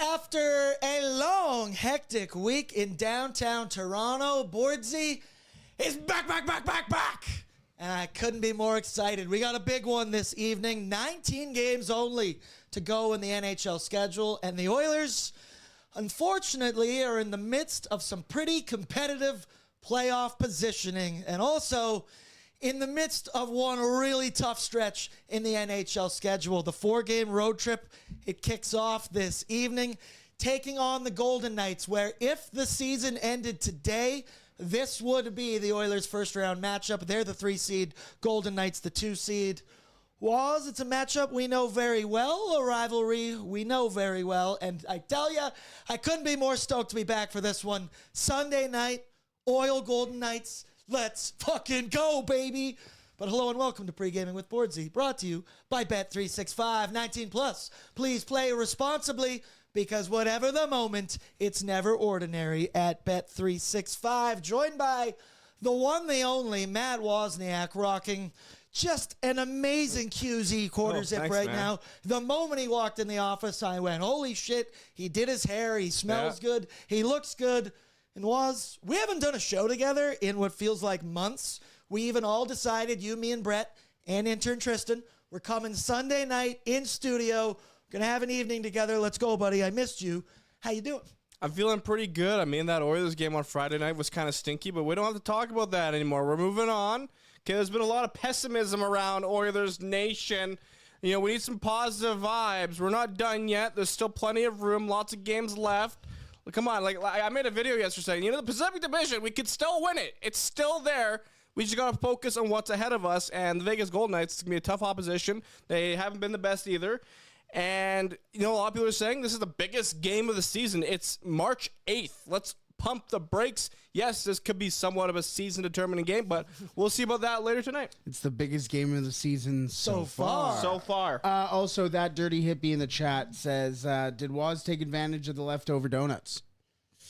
After a long, hectic week in downtown Toronto, Bordzy is back. And I couldn't be more excited. We got a big one this evening. 19 games only to go in the NHL schedule. And the Oilers, unfortunately, are in the midst of some pretty competitive playoff positioning. And also in the midst of one really tough stretch in the NHL schedule. The 4-game road trip, it kicks off this evening, taking on the Golden Knights, where if the season ended today, this would be the Oilers' first-round matchup. They're the 3-seed, Golden Knights the 2-seed. It's a matchup we know very well, a rivalry we know very well, and I tell you, I couldn't be more stoked to be back for this one. Sunday night, Oil Golden Knights. Let's fucking go, baby. But hello and welcome to Pregaming with Bordzy, brought to you by Bet365. 19 plus. Please play responsibly, because whatever the moment, it's never ordinary at Bet365. Joined by the one, the only, Matt Wozniak, rocking just an amazing QZ quarter zip right now. The moment he walked in the office, I went, holy shit, he did his hair, he smells good, he looks good. And we haven't done a show together in what feels like months. We even all decided, you, me, and Brett, and intern Tristan, we're coming Sunday night in studio. Going to have an evening together. Let's go, buddy. I missed you. How you doing? I'm feeling pretty good. I mean, that Oilers game on Friday night was kind of stinky, but we don't have to talk about that anymore. We're moving on. Okay, there's been a lot of pessimism around Oilers Nation. You know, we need some positive vibes. We're not done yet. There's still plenty of room, lots of games left. Come on, like I made a video yesterday saying, the Pacific Division, we could still win it. It's still there. We just got to focus on what's ahead of us, and the Vegas Golden Knights is going to be a tough opposition. They haven't been the best either. And, a lot of people are saying this is the biggest game of the season. It's March 8th. Let's pump the brakes. Yes, this could be somewhat of a season-determining game, but we'll see about that later tonight. It's the biggest game of the season so far. So far. Also, that dirty hippie in the chat says, did Woz take advantage of the leftover donuts?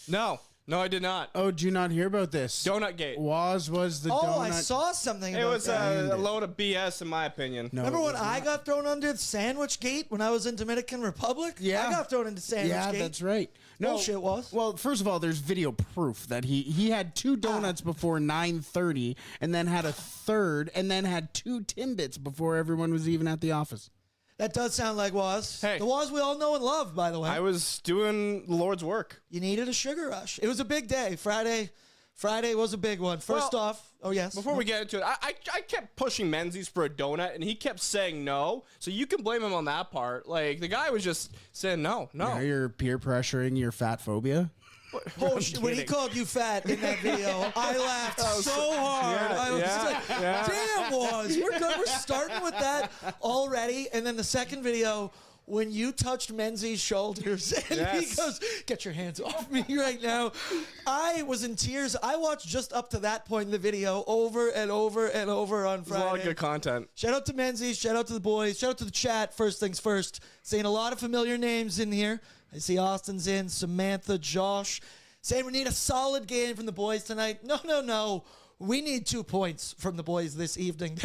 No, I did not. Oh, did you not hear about this? Donut Gate. Woz was the donut. Oh, I saw something about that. It was a load of BS, in my opinion. No, remember when I got thrown under the Sandwich Gate when I was in Dominican Republic? Yeah. I got thrown into Sandwich Gate. Yeah, that's right. No, bullshit was. Well, first of all, there's video proof that he had 2 donuts before 9:30, and then had a third, and then had 2 Timbits before everyone was even at the office. That does sound like Woz. Hey. The Woz we all know and love, by the way. I was doing the Lord's work. You needed a sugar rush. It was a big day. Friday was a big one. First off, oh yes. Before we get into it, I kept pushing Menzies for a donut, and he kept saying no. So you can blame him on that part. Like, the guy was just saying no. Now you're peer pressuring your fat phobia. Oh, when he called you fat in that video, I laughed so hard. I was just like, damn, Woz, we're starting with that already. And then the second video, when you touched Menzies' shoulders, and he goes, get your hands off me right now. I was in tears. I watched just up to that point in the video over and over and over on Friday. There's a lot of good content. Shout out to Menzies. Shout out to the boys. Shout out to the chat. First things first. Seeing a lot of familiar names in here. I see Austin's in, Samantha, Josh. Saying we need a solid game from the boys tonight. No. We need 2 points from the boys this evening.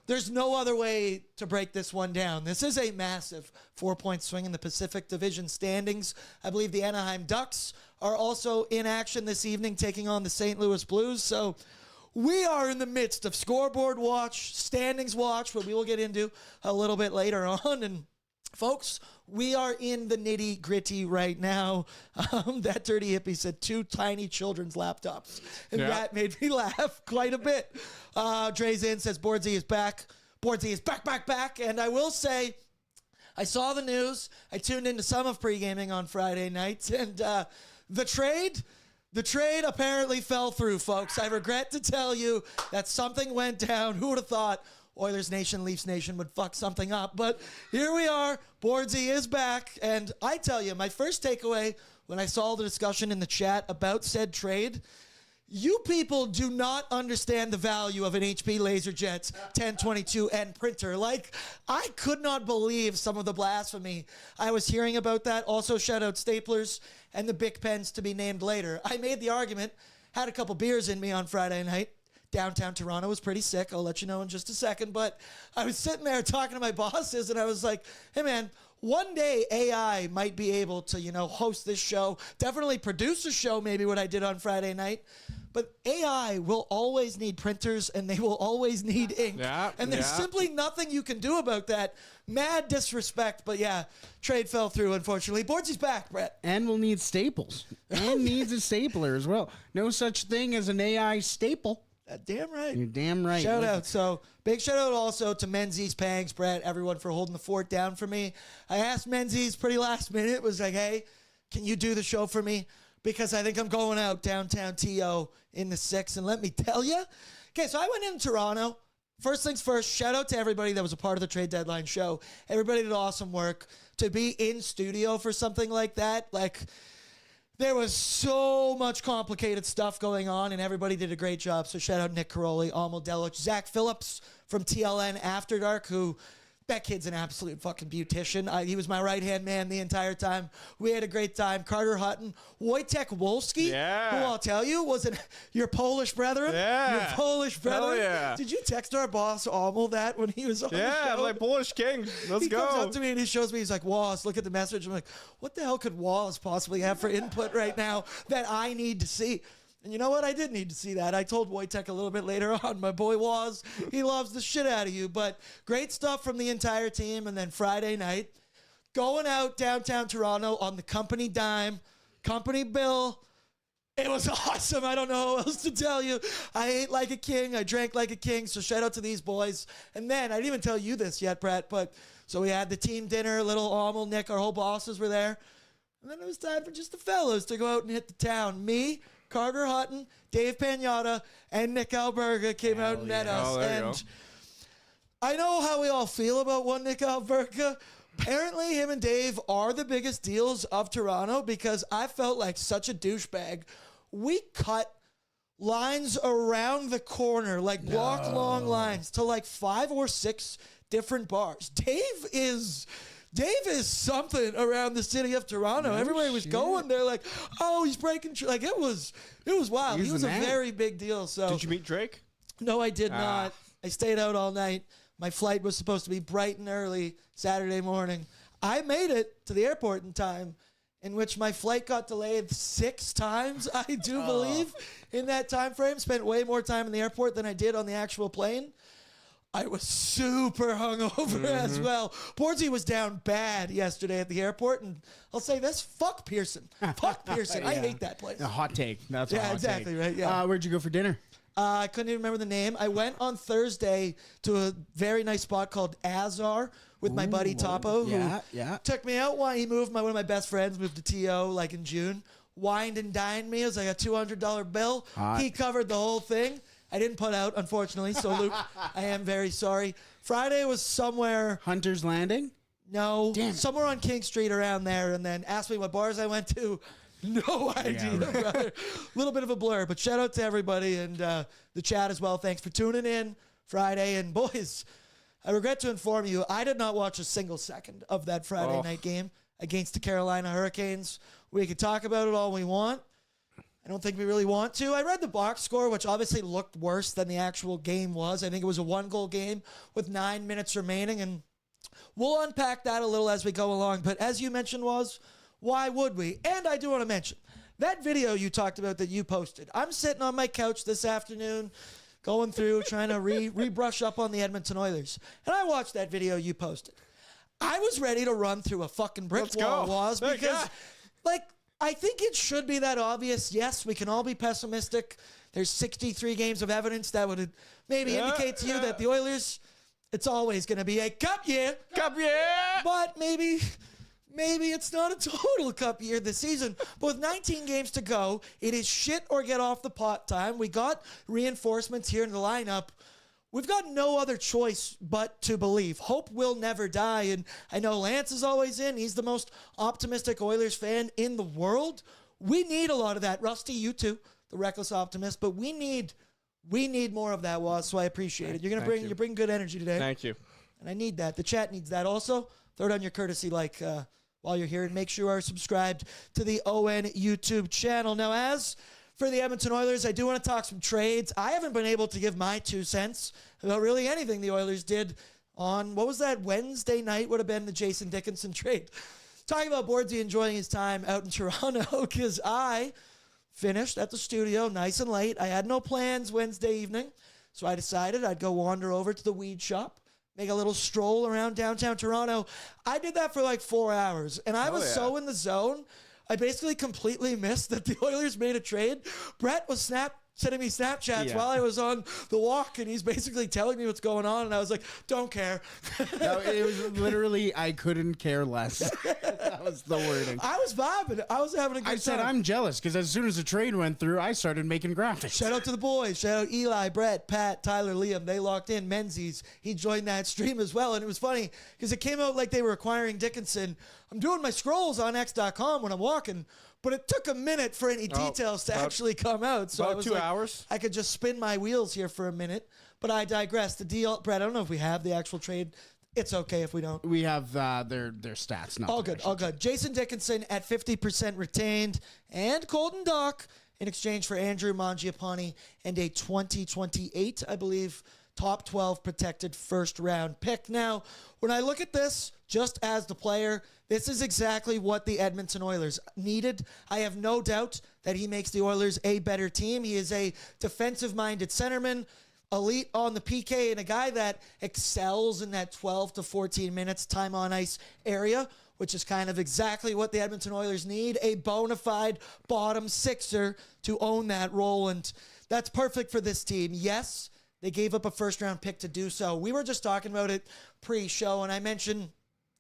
There's no other way to break this one down. This is a massive 4-point swing in the Pacific Division standings. I believe the Anaheim Ducks are also in action this evening, taking on the St. Louis Blues. So we are in the midst of scoreboard watch, standings watch, what we will get into a little bit later on. And folks, we are in the nitty gritty right now. That dirty hippie said 2 tiny children's laptops. And that made me laugh quite a bit. Draisaitl says Bordzy is back. Bordzy is back. And I will say, I saw the news. I tuned into some of Pregaming on Friday nights. And the trade apparently fell through, folks. I regret to tell you that something went down. Who would have thought Oilers Nation, Leafs Nation would fuck something up? But here we are. Bordzy is back. And I tell you, my first takeaway when I saw the discussion in the chat about said trade, you people do not understand the value of an HP LaserJet 1022N printer. Like, I could not believe some of the blasphemy I was hearing about that. Also, shout out Staplers and the Bic pens to be named later. I made the argument, had a couple beers in me on Friday night. Downtown Toronto was pretty sick. I'll let you know in just a second. But I was sitting there talking to my bosses, and I was like, hey, man, one day AI might be able to, host this show, definitely produce a show, maybe what I did on Friday night. But AI will always need printers and they will always need ink. Yeah, and there's simply nothing you can do about that. Mad disrespect. But yeah, trade fell through, unfortunately. Bordsy's back, Brett. And we'll need staples. And needs a stapler as well. No such thing as an AI staple. Damn right. You're damn right. Shout out. So big shout out also to Menzies, Pangs, Brett, everyone for holding the fort down for me. I asked Menzies pretty last minute, was like, hey, can you do the show for me? Because I think I'm going out downtown TO in the 6th. And let me tell you. Okay, so I went in Toronto. First things first, shout out to everybody that was a part of the trade deadline show. Everybody did awesome work. To be in studio for something like that, there was so much complicated stuff going on, and everybody did a great job. So shout out Nick Caroli, Almo Delich, Zach Phillips from TLN After Dark, who... that kid's an absolute fucking beautician. He was my right-hand man the entire time. We had a great time. Carter Hutton, Wojtek Wolski, who I'll tell you was your Polish brethren. Yeah. Your Polish brethren. Hell yeah. Did you text our boss, Almo, that when he was on the show? Yeah, like Polish King. Let's he go. comes up to me and he shows me, he's like, Waz, look at the message. I'm like, what the hell could Waz possibly have for input right now that I need to see? And you know what? I did need to see that. I told Wojtek a little bit later on. My boy Waz, he loves the shit out of you. But great stuff from the entire team. And then Friday night, going out downtown Toronto on the company dime, company bill. It was awesome. I don't know what else to tell you. I ate like a king. I drank like a king. So shout out to these boys. And then, I didn't even tell you this yet, Brett, but so we had the team dinner, little Almo, Nick, our whole bosses were there. And then it was time for just the fellas to go out and hit the town. Me, Carter Hutton, Dave Pagnotta, and Nick Alberga came out and met us. Oh, there you And go. I know how we all feel about one Nick Alberga. Apparently, him and Dave are the biggest deals of Toronto because I felt like such a douchebag. We cut lines around the corner, like block-long lines, to like 5 or 6 different bars. Dave is something around the city of Toronto. Everywhere he was going, they're like, oh, he's breaking. It was wild. He was a very big deal. So Did you meet Drake? no, I did not. I stayed out all night. My flight was supposed to be bright and early Saturday morning. I made it to the airport in time, in which my flight got delayed 6 times, I do believe, in that time frame. Spent way more time in the airport than I did on the actual plane. I was super hungover as well. Bordzy was down bad yesterday at the airport, and I'll say this, fuck Pearson. Fuck Pearson. I hate that place. A hot take. That's a Yeah, hot exactly, take. right, yeah. Where'd you go for dinner? I couldn't even remember the name. I went on Thursday to a very nice spot called Azar with my buddy Topo, who took me out. He moved. One of my best friends moved to TO like in June. Wined and dined me. It was like a $200 bill. Hot. He covered the whole thing. I didn't put out, unfortunately. So, Luke, I am very sorry. Friday was somewhere. Hunter's Landing? No, Damn it. somewhere on King Street around there. And then asked me what bars I went to. No idea, brother. A little bit of a blur, but shout out to everybody and the chat as well. Thanks for tuning in Friday. And boys, I regret to inform you, I did not watch a single second of that Friday night game against the Carolina Hurricanes. We could talk about it all we want. I don't think we really want to. I read the box score, which obviously looked worse than the actual game was. I think it was a 1-goal game with 9 minutes remaining, and we'll unpack that a little as we go along. But as you mentioned, why would we? And I do want to mention, that video you talked about that you posted, I'm sitting on my couch this afternoon, going through, trying to re-brush up on the Edmonton Oilers. And I watched that video you posted. I was ready to run through a fucking brick wall, because, I think it should be that obvious. Yes, we can all be pessimistic. There's 63 games of evidence that would maybe indicate to you that the Oilers, it's always going to be a cup year. Cup year! But maybe it's not a total cup year this season. But with 19 games to go, it is shit or get off the pot time. We got reinforcements here in the lineup. We've got no other choice but to believe. Hope will never die. And I know Lance is always in. He's the most optimistic Oilers fan in the world. We need a lot of that. Rusty, you too, the reckless optimist. But we need more of that, Waz, so I appreciate it. You bring good energy today. Thank you. And I need that. The chat needs that also. Throw it on your courtesy while you're here. And make sure you are subscribed to the ON YouTube channel. Now, as for the Edmonton Oilers, I do want to talk some trades. I haven't been able to give my 2 cents about really anything the Oilers did on, what was that, Wednesday night would have been the Jason Dickinson trade. Talking about Bordzy enjoying his time out in Toronto, because I finished at the studio nice and late. I had no plans Wednesday evening, so I decided I'd go wander over to the weed shop, make a little stroll around downtown Toronto. I did that for like 4 hours, and I was so in the zone, I basically completely missed that the Oilers made a trade. Brett was sending me Snapchats while I was on the walk, and he's basically telling me what's going on, and I was like, don't care. No, it was literally, I couldn't care less. That was the wording. I was vibing. I was having a good time. I said I'm jealous because as soon as the trade went through, I started making graphics. Shout out to the boys. Shout out Eli, Brett, Pat, Tyler, Liam. They locked in. Menzies, he joined that stream as well, and it was funny because it came out like they were acquiring Dickinson. I'm doing my scrolls on X.com when I'm walking, but it took a minute for any details to actually come out. So about I was 2 like, hours. I could just spin my wheels here for a minute, but I digress. The deal, Brett, I don't know if we have the actual trade. It's okay if we don't. We have their stats. Not all good, all good. Jason Dickinson at 50% retained, and Colton Dach in exchange for Andrew Mangiapane and a 2028, I believe, top 12 protected first-round pick. Now, when I look at this, just as the player, this is exactly what the Edmonton Oilers needed. I have no doubt that he makes the Oilers a better team. He is a defensive-minded centerman, elite on the PK, and a guy that excels in that 12 to 14 minutes time on ice area, which is kind of exactly what the Edmonton Oilers need, a bona fide bottom sixer to own that role, and that's perfect for this team. Yes, they gave up a first-round pick to do so. We were just talking about it pre-show, and I mentioned,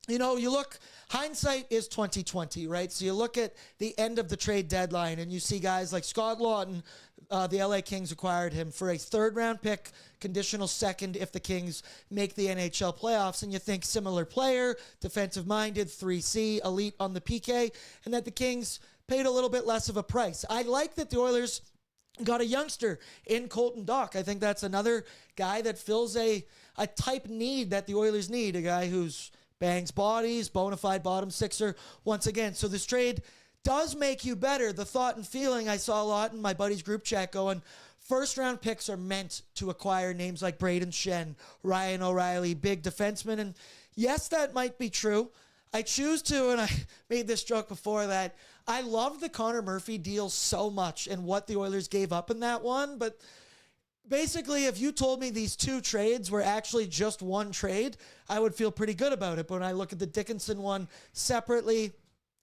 you look, hindsight is 2020, right? So you look at the end of the trade deadline, and you see guys like Scott Lawton, the LA Kings acquired him for a third-round pick, conditional second if the Kings make the NHL playoffs, and you think similar player, defensive-minded, 3C, elite on the PK, and that the Kings paid a little bit less of a price. I like that the Oilers got a youngster in Colton Dach. I think that's another guy that fills a type need that the Oilers need, a guy who's bangs bodies, bona fide bottom sixer once again. So this trade does make you better. The thought and feeling I saw a lot in my buddy's group chat going, first-round picks are meant to acquire names like Braden Shen, Ryan O'Reilly, big defensemen. And yes, that might be true. I choose to, and I made this joke before, that I love the Conor Murphy deal so much and what the Oilers gave up in that one. But basically, if you told me these two trades were actually just one trade, I would feel pretty good about it. But when I look at the Dickinson one separately,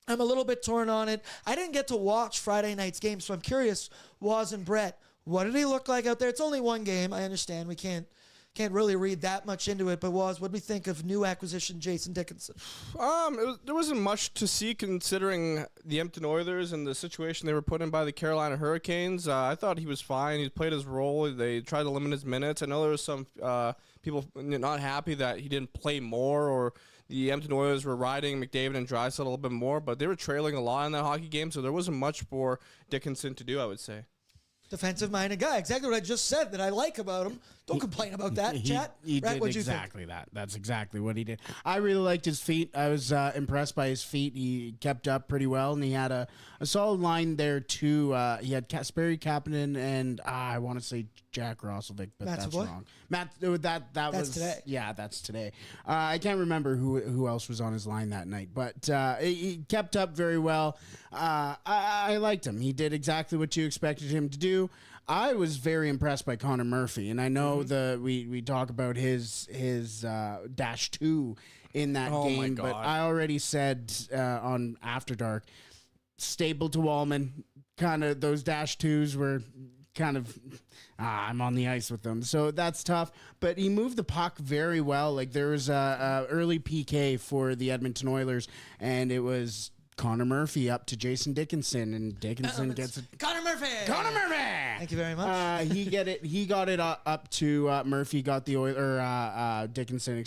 I'm a little bit torn on it. I didn't get to watch Friday night's game, so I'm curious, Waz and Brett, what did he look like out there? It's only one game. I understand we can't really read that much into it, but Waz, what do we think of new acquisition Jason Dickinson? There wasn't much to see considering the Edmonton Oilers and the situation they were put in by the Carolina Hurricanes. I thought he was fine. He played his role. They tried to limit his minutes. I know there was some people not happy that he didn't play more, or the Edmonton Oilers were riding McDavid and Draisaitl a little bit more, but they were trailing a lot in that hockey game, so there wasn't much for Dickinson to do, I would say. Defensive-minded guy. Exactly what I just said that I like about him. Don't complain about that, chat. He Brett, did what'd you exactly think? that. That's exactly what he did. I really liked his feet. I was impressed by his feet. He kept up pretty well, and he had a solid line there, too. He had Kasperi, Kapanen, and I want to say Jack Roslovic, but that's Savoie? wrong. That That's was today. Yeah, that's today. I can't remember who else was on his line that night, but he kept up very well. I liked him. He did exactly what you expected him to do. I was very impressed by Connor Murphy, and I know we talk about his -2 in that game, but I already said on After Dark, stable to Wallman, kind of those -2s were kind of I'm on the ice with them, so that's tough. But he moved the puck very well. Like there was a early PK for the Edmonton Oilers, and it was Connor Murphy up to Jason Dickinson, and Dickinson gets it. Connor Murphy! Connor Murphy! Thank you very much. He got it up to Murphy, got the Dickinson,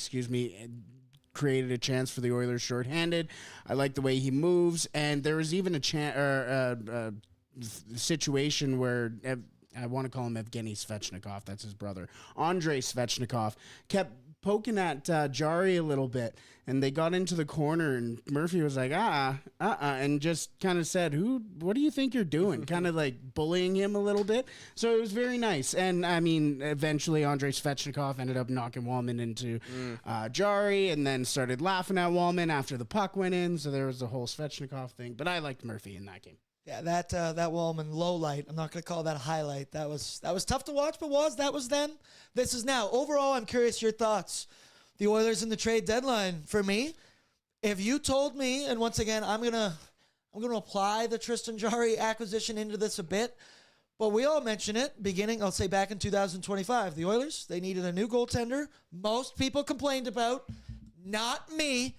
created a chance for the Oilers shorthanded. I like the way he moves, and there was even a situation where I want to call him Evgeny Svechnikov, that's his brother, Andrei Svechnikov, kept poking at Jarry a little bit, and they got into the corner, and Murphy was like, and just kind of said, what do you think you're doing? Kind of like bullying him a little bit. So it was very nice. And I mean, eventually Andrei Svechnikov ended up knocking Wallman into Jarry, and then started laughing at Wallman after the puck went in. So there was the whole Svechnikov thing. But I liked Murphy in that game. Yeah, that Wallman low light. I'm not going to call that a highlight. That was tough to watch, but that was then. This is now. Overall, I'm curious your thoughts. The Oilers in the trade deadline. For me, if you told me, and once again, I'm gonna apply the Tristan Jarry acquisition into this a bit, but we all mention it beginning. I'll say back in 2025, the Oilers, they needed a new goaltender. Most people complained about, not me.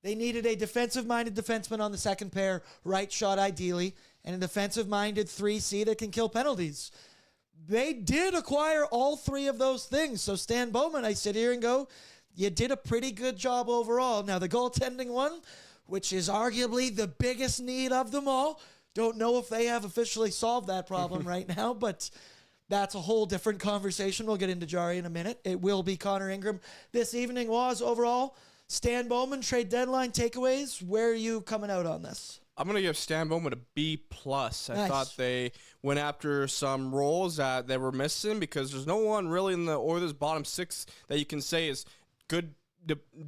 They needed a defensive-minded defenseman on the second pair, right shot ideally, and a defensive-minded 3C that can kill penalties. They did acquire all three of those things. So Stan Bowman, I sit here and go, you did a pretty good job overall. Now the goaltending one, which is arguably the biggest need of them all, don't know if they have officially solved that problem right now, but that's a whole different conversation. We'll get into Jarry in a minute. It will be Connor Ingram. This evening was overall Stan Bowman, trade deadline takeaways. Where are you coming out on this? I'm going to give Stan Bowman a B+. Nice. I thought they went after some roles that they were missing because there's no one really in the Oilers' bottom six that you can say is good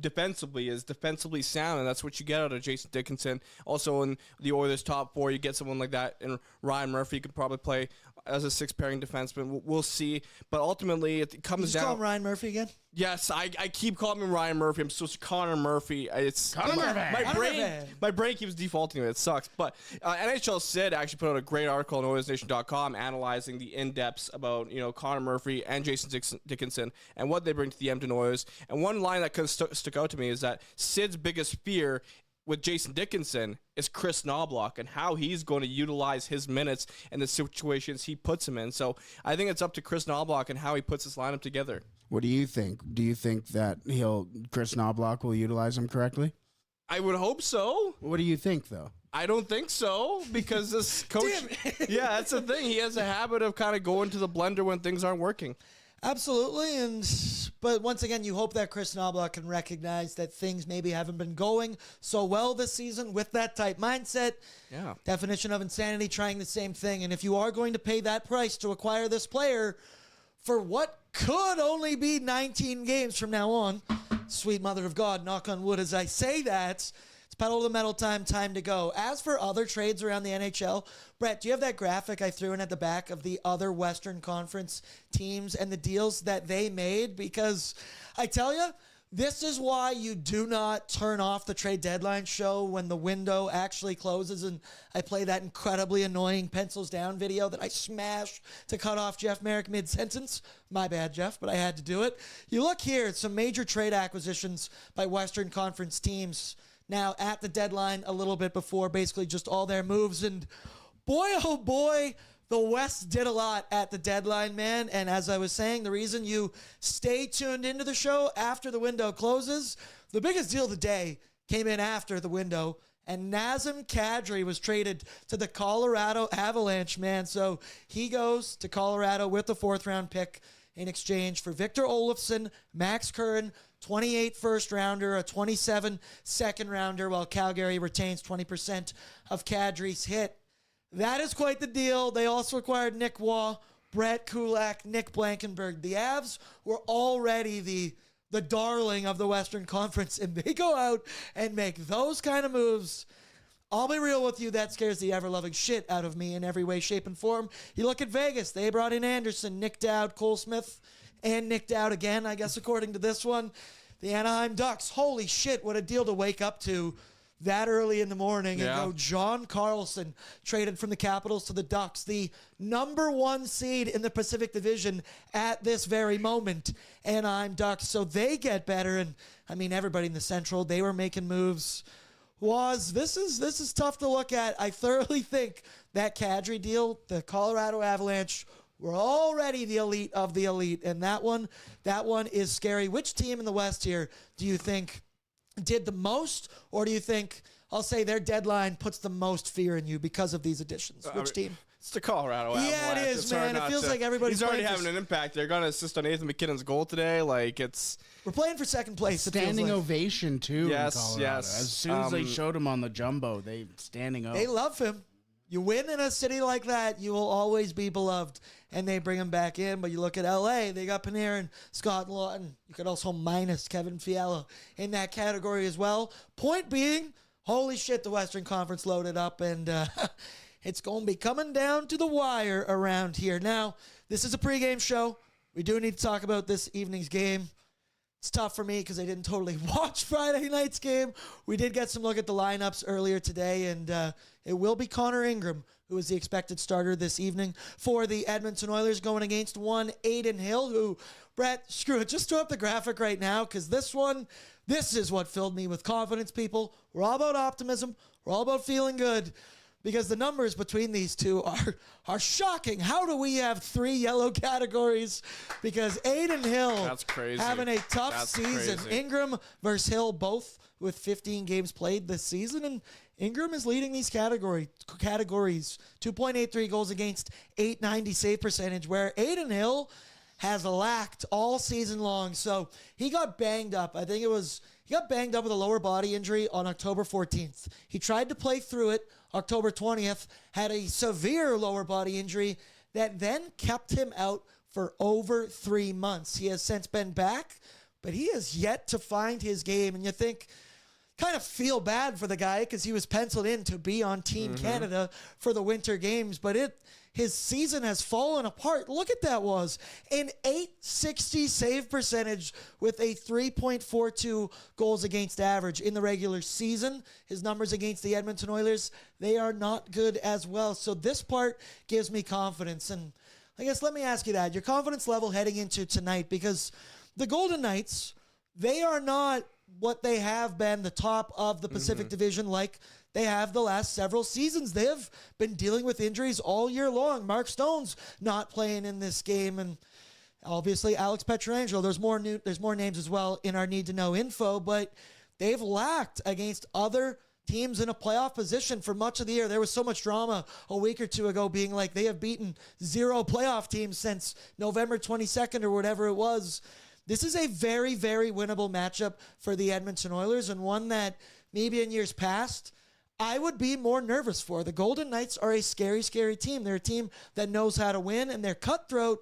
defensively sound, and that's what you get out of Jason Dickinson. Also in the Oilers' top four, you get someone like that, and Ryan Murphy could probably play as a six-pairing defenseman. We'll see, but ultimately it comes down. Call him Ryan Murphy again? Yes, I keep calling him Ryan Murphy. I'm supposed to Connor Murphy. It's Connor Murphy. My brain keeps defaulting to it. It sucks. But NHL Sid actually put out a great article on Oilersnation.com analyzing the in-depths about Connor Murphy and Jason Dickinson and what they bring to the Edmonton Oilers. And one line that kind of stuck out to me is that Sid's biggest fear with Jason Dickinson is Chris Knobloch and how he's going to utilize his minutes and the situations he puts him in. So I think it's up to Chris Knobloch and how he puts this lineup together. What do you think? Do you think that Chris Knobloch will utilize him correctly? I would hope so. What do you think, though? I don't think so because this coach, yeah, that's the thing. He has a habit of kind of going to the blender when things aren't working. Absolutely, but once again, you hope that Chris Knobloch can recognize that things maybe haven't been going so well this season with that type mindset. Yeah. Definition of insanity, trying the same thing. And if you are going to pay that price to acquire this player for what could only be 19 games from now on, sweet mother of God, knock on wood as I say that, it's pedal to the metal time to go. As for other trades around the NHL, Brett, do you have that graphic I threw in at the back of the other Western Conference teams and the deals that they made? Because I tell you, this is why you do not turn off the trade deadline show when the window actually closes, and I play that incredibly annoying pencils down video that I smashed to cut off Jeff Merrick mid-sentence. My bad, Jeff, but I had to do it. You look here, some major trade acquisitions by Western Conference teams now at the deadline a little bit before basically just all their moves. And boy, oh boy, the West did a lot at the deadline, man. And as I was saying, the reason you stay tuned into the show after the window closes, the biggest deal of the day came in after the window. And Nazem Kadri was traded to the Colorado Avalanche, man. So he goes to Colorado with the 4th-round pick in exchange for Victor Olofsson, Max Curran, 28 first-rounder, a 27 second-rounder, while Calgary retains 20% of Kadri's hit. That is quite the deal. They also acquired Nick Waugh, Brett Kulak, Nick Blankenberg. The Avs were already the darling of the Western Conference, and they go out and make those kind of moves. I'll be real with you, that scares the ever-loving shit out of me in every way, shape, and form. You look at Vegas, they brought in Anderson, Nick Dowd, Cole Smith, and Nick Dowd again, I guess, according to this one. The Anaheim Ducks, holy shit, what a deal to wake up to that early in the morning and go John Carlson traded from the Capitals to the Ducks, the number 1 seed in the Pacific Division at this very moment, Anaheim Ducks. So they get better, and I mean everybody in the Central, they were making moves. This is tough to look at. I thoroughly think that Kadri deal, the Colorado Avalanche, were already the elite of the elite, and that one is scary. Which team in the West here do you think did the most, or do you think, I'll say, their deadline puts the most fear in you because of these additions? Which team? It's the Colorado Yeah, Avalanche. it is, It's hard man. It not feels to- like everybody's He's already playing having for- an impact. They're going to assist on Nathan McKinnon's goal today. Like, it's... We're playing for second place. it feels Standing like. ovation too. Yes, in Colorado. yes. As soon as they showed him on the jumbo, they standing up. They love him. You win in a city like that, you will always be beloved. And they bring him back in. But you look at L.A., they got Panarin, Scott Lawton. You could also minus Kevin Fiala in that category as well. Point being, holy shit, the Western Conference loaded up. And it's going to be coming down to the wire around here. Now, this is a pregame show. We do need to talk about this evening's game. It's tough for me because I didn't totally watch Friday night's game. We did get some look at the lineups earlier today, and it will be Connor Ingram, who is the expected starter this evening for the Edmonton Oilers, going against one Adin Hill, who, Brett, screw it, just throw up the graphic right now because this is what filled me with confidence, people. We're all about optimism. We're all about feeling good. Because the numbers between these two are shocking. How do we have 3 yellow categories? Because Adin Hill That's crazy. having a tough That's season. crazy. Ingram versus Hill both with 15 games played this season, and Ingram is leading these categories. 2.83 goals against, 890 save percentage, where Adin Hill has lacked all season long. So he got banged up. I think he got banged up with a lower body injury on October 14th. He tried to play through it October 20th, had a severe lower body injury that then kept him out for over 3 months. He has since been back, but he has yet to find his game. And you think, kind of feel bad for the guy because he was penciled in to be on Team Canada for the Winter Games, but his season has fallen apart. Look at that, was an 860 save percentage with a 3.42 goals against average in the regular season. His numbers against the Edmonton Oilers, they are not good as well. So this part gives me confidence. And I guess let me ask you that, your confidence level heading into tonight, because the Golden Knights, they are not what they have been, the top of the Pacific Division, like they have the last several seasons. They have been dealing with injuries all year long. Mark Stone's not playing in this game, and obviously Alex Pietrangelo. There's more names as well in our need to know info, but they've lacked against other teams in a playoff position for much of the year. There was so much drama a week or two ago being like they have beaten 0 playoff teams since November 22nd or whatever it was. This is a very, very winnable matchup for the Edmonton Oilers, and one that maybe in years past I would be more nervous for. The Golden Knights are a scary, scary team. They're a team that knows how to win, and they're cutthroat.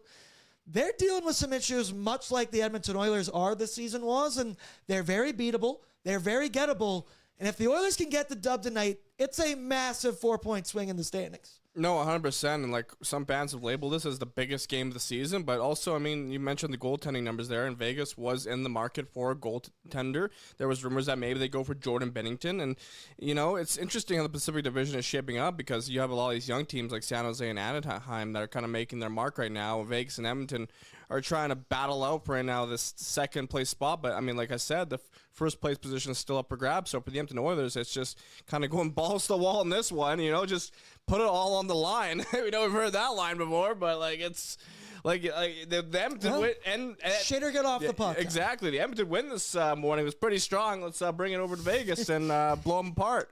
They're dealing with some issues much like the Edmonton Oilers are this season was, and they're very beatable. They're very gettable. And if the Oilers can get the dub tonight, it's a massive 4-point swing in the standings. No, 100%. And like some fans have labeled this as the biggest game of the season, but also, I mean, you mentioned the goaltending numbers there, and Vegas was in the market for a goaltender. There was rumors that maybe they go for Jordan Binnington, and you know, it's interesting how the Pacific Division is shaping up because you have a lot of these young teams like San Jose and Anaheim that are kind of making their mark right now. Vegas and Edmonton are trying to battle out right now this second place spot, but I mean, like I said, the first place position is still up for grabs. So for the Edmonton Oilers, it's just kind of going balls to the wall in this one, you know, just put it all on the line. We know we've heard that line before, but like it's like the Edmonton win and shit or get off the puck. Exactly. The Edmonton win this morning was pretty strong. Let's bring it over to Vegas and blow them apart.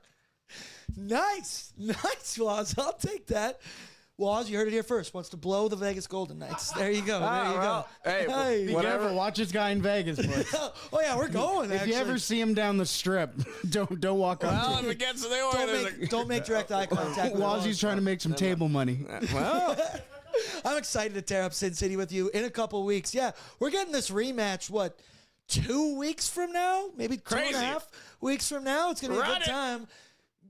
Nice, Waz. I'll take that. Waz, you heard it here first. Wants to blow the Vegas Golden Knights. There you go. There you go. Hey, Be careful. Watch this guy in Vegas, boys. Oh yeah, we're going. If you ever see him down the strip, don't walk up Well, to if him. it gets to the Oilers, don't make direct eye contact. with Wazzy's Waz. trying to make some table money. well, I'm excited to tear up Sin City with you in a couple weeks. Yeah, we're getting this rematch. What, 2 weeks from now? Maybe Crazy. 2.5 weeks from now. It's gonna be a Run good it. time.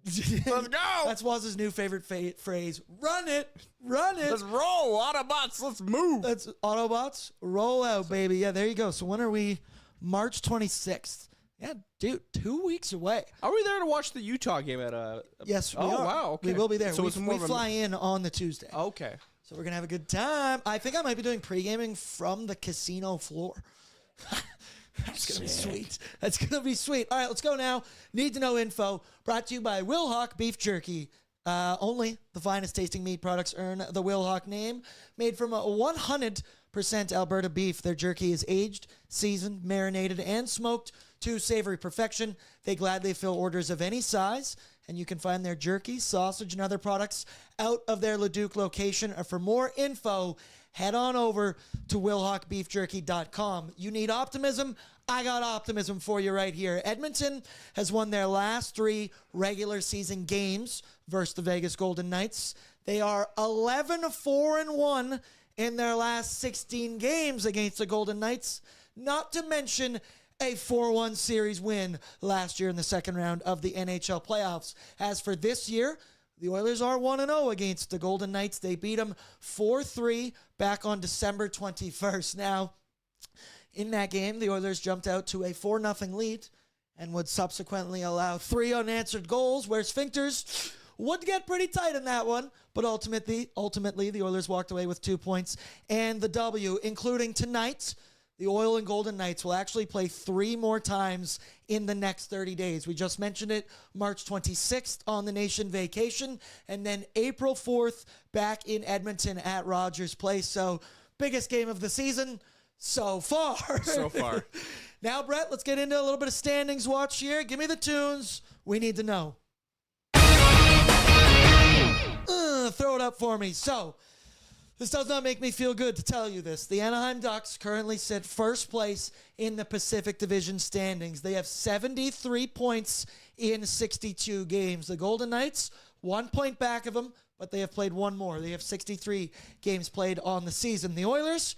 Let's go. That's Waz's new favorite phrase. Run it. Let's roll. Autobots, let's move. That's Autobots. Roll out, baby. Yeah, there you go. So when are we? March 26th. Yeah, dude, 2 weeks away. Are we there to watch the Utah game at Yes, we Oh, are. wow, okay. We will be there. So we it's more we of a- fly in on the Tuesday. Okay. So we're going to have a good time. I think I might be doing pre-gaming from the casino floor. That's going to be sweet. That's going to be sweet. All right, let's go now. Need to know info. Brought to you by Willhawk Beef Jerky. Only the finest tasting meat products earn the Willhawk name. Made from a 100% Alberta beef, their jerky is aged, seasoned, marinated, and smoked to savory perfection. They gladly fill orders of any size and you can find their jerky, sausage, and other products out of their Leduc location. Or for more info, head on over to willhawkbeefjerky.com. You need optimism? I got optimism for you right here. Edmonton has won their last 3 regular season games versus the Vegas Golden Knights. They are 11-4-1 in their last 16 games against the Golden Knights, not to mention a 4-1 series win last year in the second round of the NHL playoffs. As for this year, the Oilers are 1-0 against the Golden Knights. They beat them 4-3 back on December 21st. Now, in that game, the Oilers jumped out to a 4-0 lead and would subsequently allow 3 unanswered goals, where Sphincters would get pretty tight in that one. But ultimately, the Oilers walked away with 2 points and the W, including tonight. The Oil and Golden Knights will actually play 3 more times in the next 30 days. We just mentioned it, March 26th on the Nation vacation, and then April 4th back in Edmonton at Rogers Place. So, biggest game of the season so far. So far. Now, Brett, let's get into a little bit of standings watch here. Give me the tunes. We need to know. Throw it up for me. So, this does not make me feel good to tell you this. The Anaheim Ducks currently sit first place in the Pacific Division standings. They have 73 points in 62 games. The Golden Knights, 1 point back of them, but they have played 1 more. They have 63 games played on the season. The Oilers,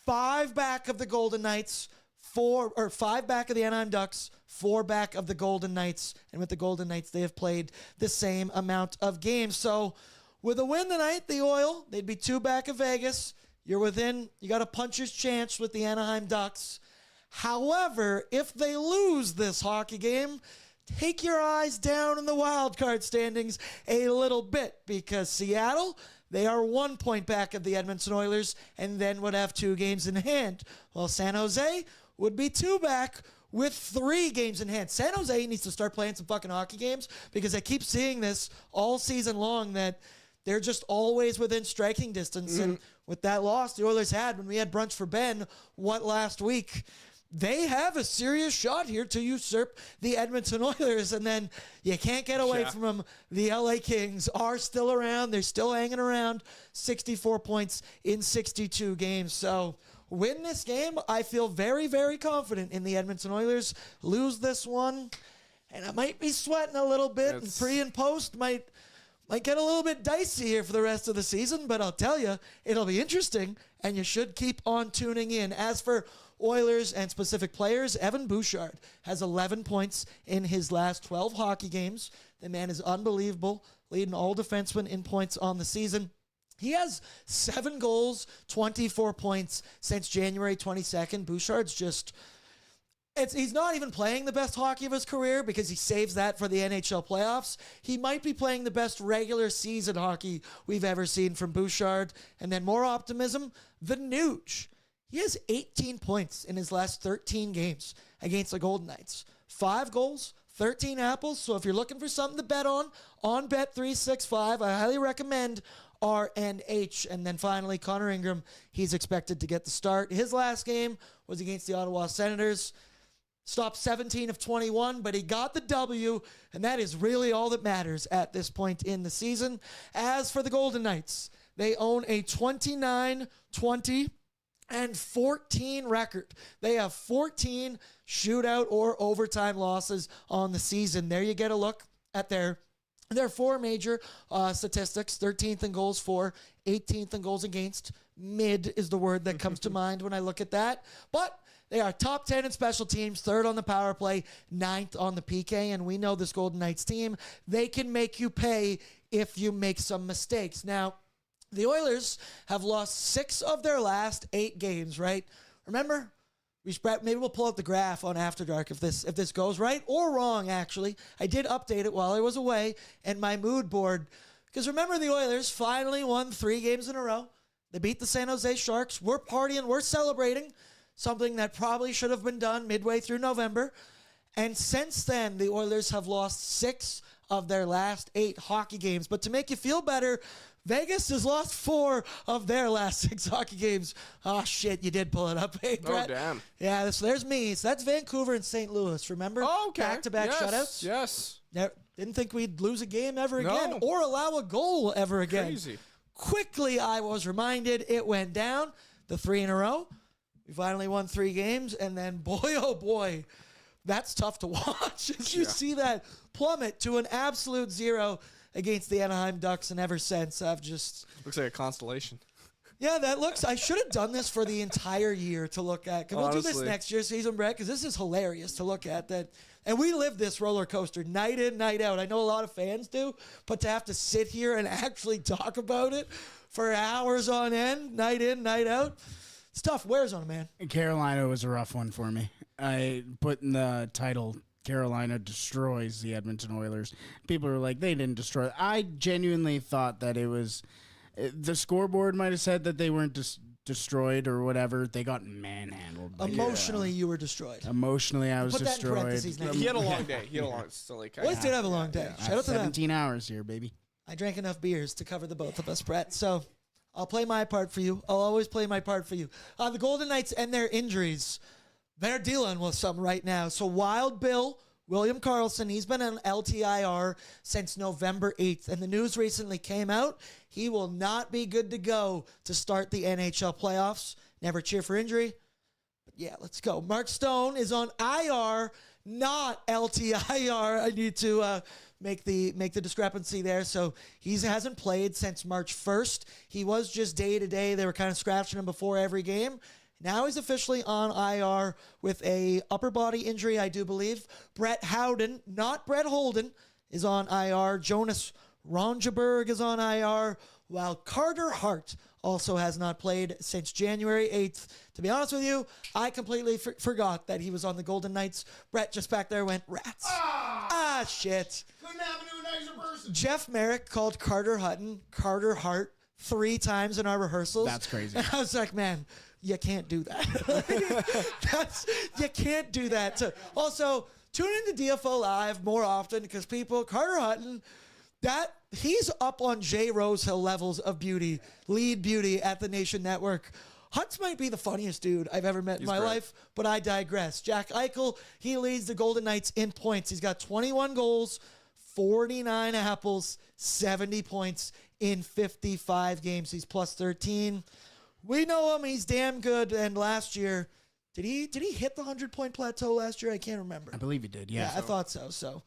5 back of the Golden Knights, 5 back of the Anaheim Ducks, 4 back of the Golden Knights. And with the Golden Knights, they have played the same amount of games. So, with a win tonight, the Oil, they'd be 2 back of Vegas. You got a puncher's chance with the Anaheim Ducks. However, if they lose this hockey game, take your eyes down in the wild card standings a little bit, because Seattle, they are 1 point back of the Edmonton Oilers and then would have 2 games in hand, while San Jose would be 2 back with 3 games in hand. San Jose needs to start playing some fucking hockey games, because I keep seeing this all season long that they're just always within striking distance. And with that loss the Oilers had when we had brunch for Ben, last week, they have a serious shot here to usurp the Edmonton Oilers. And then you can't get away from them. The LA Kings are still around. They're still hanging around. 64 points in 62 games. So win this game. I feel very, very confident in the Edmonton Oilers. Lose this one, and I might be sweating a little bit. And pre and post might get a little bit dicey here for the rest of the season, but I'll tell you, it'll be interesting, and you should keep on tuning in. As for Oilers and specific players, Evan Bouchard has 11 points in his last 12 hockey games. The man is unbelievable, leading all defensemen in points on the season. He has 7 goals, 24 points since January 22nd. Bouchard's just... he's not even playing the best hockey of his career, because he saves that for the NHL playoffs. He might be playing the best regular season hockey we've ever seen from Bouchard. And then more optimism, the Nuge. He has 18 points in his last 13 games against the Golden Knights. 5 goals, 13 apples. So if you're looking for something to bet on Bet365, I highly recommend RNH. And then finally, Connor Ingram, he's expected to get the start. His last game was against the Ottawa Senators. Stopped 17 of 21, but he got the W, and that is really all that matters at this point in the season. As for the Golden Knights, they own a 29, 20, and 14 record. They have 14 shootout or overtime losses on the season. There you get a look at their 4 major statistics: 13th in goals for, 18th in goals against. Mid is the word that comes to mind when I look at that. But they are top 10 in special teams, 3rd on the power play, 9th on the PK, and we know this Golden Knights team, they can make you pay if you make some mistakes. Now, the Oilers have lost 6 of their last 8 games, right? Remember? Maybe we'll pull up the graph on After Dark if this goes right or wrong, actually. I did update it while I was away and my mood board. Because remember, the Oilers finally won 3 games in a row. They beat the San Jose Sharks. We're partying. We're celebrating. Something that probably should have been done midway through November. And since then, the Oilers have lost 6 of their last 8 hockey games. But to make you feel better, Vegas has lost 4 of their last 6 hockey games. Oh, shit, you did pull it up. Hey, Brett. Oh, damn. Yeah, there's me. So that's Vancouver and St. Louis, remember? Oh, okay. Back-to-back shutouts. Yes. Didn't think we'd lose a game ever again No. or allow a goal ever again. Crazy. Quickly, I was reminded it went down, the 3 in a row. We finally won 3 games, and then boy, oh boy, that's tough to watch. As you see that plummet to an absolute 0 against the Anaheim Ducks, and ever since I've just... Looks like a constellation. Yeah, that looks... I should have done this for the entire year to look at. We'll do this Honestly. next year, Season Brett, because this is hilarious to look at. And we live this roller coaster night in, night out. I know a lot of fans do, but to have to sit here and actually talk about it for hours on end, night in, night out, it's tough. Wears on a man. Carolina was a rough one for me. I put in the title, Carolina destroys the Edmonton Oilers. People were like, they didn't destroy. I genuinely thought that it was... The scoreboard might have said that they weren't destroyed or whatever. They got manhandled. Emotionally, you were destroyed. Emotionally, I was Put that in destroyed. parentheses next He had a long day. He had a long silly Boys did have a long day. Shout out to them. 17 hours here, baby. I drank enough beers to cover the both of us, Brett. So I'll play my part for you. I'll always play my part for you. The Golden Knights and their injuries, they're dealing with some right now. So Wild Bill, William Karlsson, he's been on LTIR since November 8th. And the news recently came out. He will not be good to go to start the NHL playoffs. Never cheer for injury. But yeah, let's go. Mark Stone is on IR, not LTIR. I need to make the discrepancy there. So he hasn't played since March 1st. He was just day-to-day. They were kind of scratching him before every game. Now he's officially on IR with a upper body injury, I do believe. Brett Howden, not Brett Holden, is on IR. Jonas Rongeberg is on IR, while Carter Hart also has not played since January 8th. To be honest with you, I completely forgot that he was on the Golden Knights. Brett just back there went, rats. Shit. Couldn't happen to a nicer person. Jeff Merrick called Carter Hart 3 times in our rehearsals. That's crazy. And I was like, man, you can't do that. You can't do that. So, also, tune into DFO Live more often because Carter Hutton, he's up on Jay Rosehill levels of beauty, lead beauty at the Nation Network. Huts might be the funniest dude I've ever met in my life, but I digress. Jack Eichel, he leads the Golden Knights in points. He's got 21 goals, 49 apples, 70 points in 55 games. He's plus 13. We know him. He's damn good. And last year, did he hit the 100-point plateau last year? I can't remember. I believe he did, yeah. I thought so. So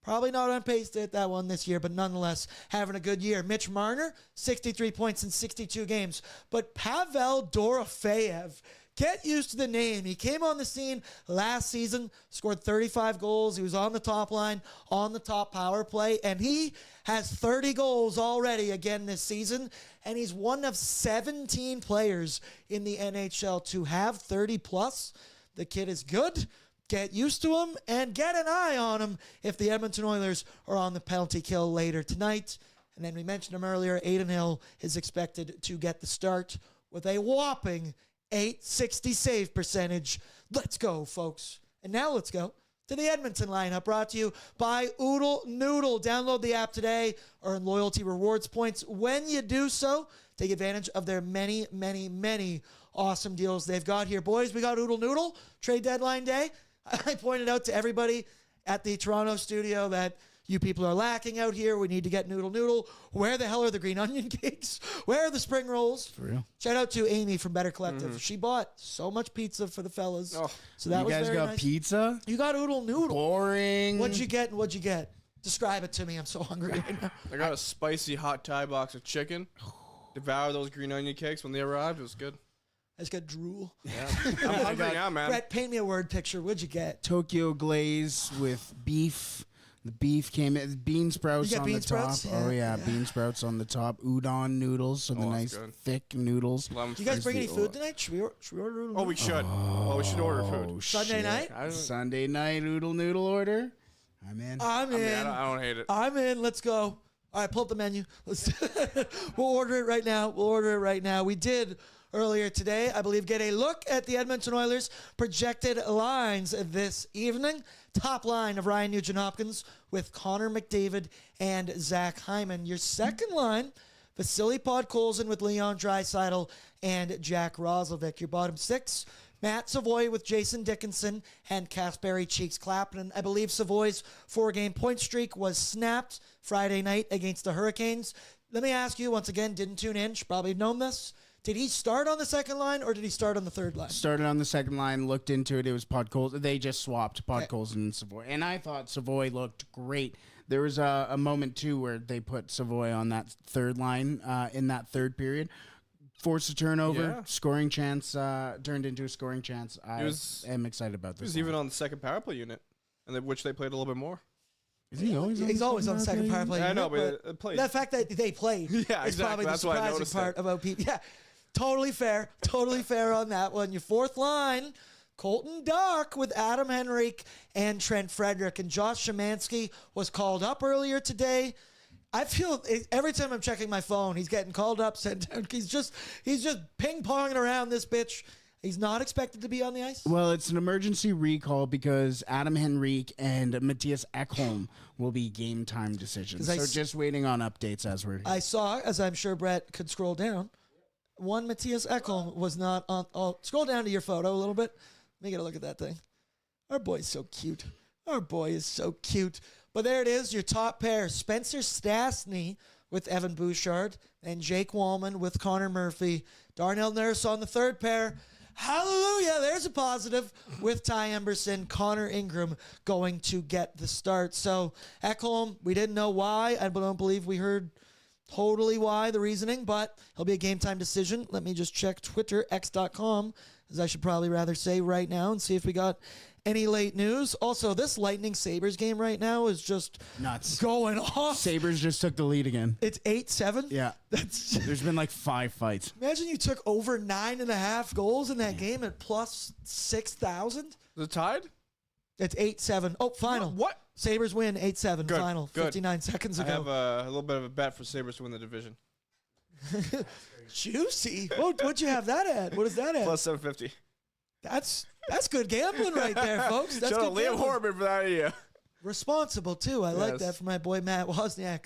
probably not on pace to hit that one this year, but nonetheless, having a good year. Mitch Marner, 63 points in 62 games. But Pavel Dorofeyev, get used to the name. He came on the scene last season, scored 35 goals. He was on the top line, on the top power play, and he has 30 goals already again this season, and he's one of 17 players in the NHL to have 30 plus. The kid is good. Get used to him and get an eye on him if the Edmonton Oilers are on the penalty kill later tonight. And then we mentioned him earlier, Adin Hill is expected to get the start with a whopping .860 save percentage. Let's go, folks. And now let's go to the Edmonton lineup, brought to you by Oodle Noodle. Download the app today, earn loyalty rewards points. When you do so, take advantage of their many, many, many awesome deals they've got here. Boys, we got Oodle Noodle, trade deadline day. I pointed out to everybody at the Toronto studio that you people are lacking out here. We need to get Noodle Noodle. Where the hell are the green onion cakes? Where are the spring rolls? For real. Shout out to Amy from Better Collective. She bought so much pizza for the fellas. Oh. So that You was guys very got nice. pizza? You got Oodle Noodle. Boring. What'd you get and what'd you get? Describe it to me. I'm so hungry right now. I got a spicy hot Thai box of chicken. Devoured those green onion cakes when they arrived. It was good. I just got drool. Yeah. I'm hungry now, man. Brett, paint me a word picture. What'd you get? Tokyo glaze with beef. The beef came in. Bean sprouts You got on bean the sprouts? top. Yeah, Oh, yeah. yeah. Bean sprouts on the top. Udon noodles. So the Oh, that's nice, good. thick noodles. Lemon You guys fruit. bring any food tonight? Should we order Oodle Oh, we should. Oh, we should order Oh, food. Sunday shit. night? I don't, Sunday night Oodle Noodle order. I'm in. I'm I, mean, in. I don't hate it. I'm in. Let's go. All right, pull up the menu. Let's we'll order it right now. We did earlier today, I believe, get a look at the Edmonton Oilers' projected lines this evening. Top line of Ryan Nugent-Hopkins with Connor McDavid and Zach Hyman. Your second line, Vasily Podkolzin with Leon Draisaitl and Jack Roslovic. Your bottom six, Matt Savoie with Jason Dickinson and Kasperi Cheeks Clappin. I believe Savoie's 4-game point streak was snapped Friday night against the Hurricanes. Let me ask you once again, didn't tune in, should probably have known this. Did he start on the second line or did he start on the third line? Started on the second line, looked into it. It was Podkolzin. They just swapped Podkolzin and Savoie. And I thought Savoie looked great. There was a moment, too, where they put Savoie on that third line in that third period. Forced a turnover, scoring chance, turned into a scoring chance. I am excited about this. He was even on the second power play unit, which they played a little bit more. Is he always on He's always on the second power play. I know, but it played. The fact that they played is exactly. probably That's the why I surprising noticed part it. about people. Yeah, totally fair. Totally fair on that one. Your fourth line, Colton Dach with Adam Henrique and Trent Frederick. And Josh Szymanski was called up earlier today. I feel every time I'm checking my phone, he's getting called up, sent down. He's just ping-ponging around this bitch. He's not expected to be on the ice. Well, it's an emergency recall because Adam Henrique and Mattias Ekholm will be game time decisions. So just waiting on updates as we're here. I saw, as I'm sure Brett could scroll down, one Mattias Ekholm was not on. Oh, scroll down to your photo a little bit. Let me get a look at that thing. Our boy's so cute. Our boy is so cute. But there it is, your top pair. Spencer Stastney with Evan Bouchard and Jake Wallman with Conor Murphy. Darnell Nurse on the third pair. Hallelujah, there's a positive with Ty Emberson. Connor Ingram going to get the start. So Ekholm, we didn't know why. I don't believe we heard totally why, the reasoning, but it'll be a game time decision. Let me just check Twitter, x.com, as I should probably rather say right now, and see if we got any late news. Also, this Lightning Sabres game right now is just nuts going off. Sabres just took the lead again. It's 8-7. Yeah. There's been like 5 fights. Imagine you took over 9.5 goals in that game at plus 6,000. Is it tied? It's 8-7. Oh, final. What? Sabres win 8-7. Good, Final. good. 59 seconds ago. I have a little bit of a bet for Sabres to win the division. Juicy. What'd you have that at? What is that at? Plus 750. That's good gambling right there, folks. That's Shout out good Liam gambling. Horman for that idea. Responsible too. I like that for my boy Matt Wozniak.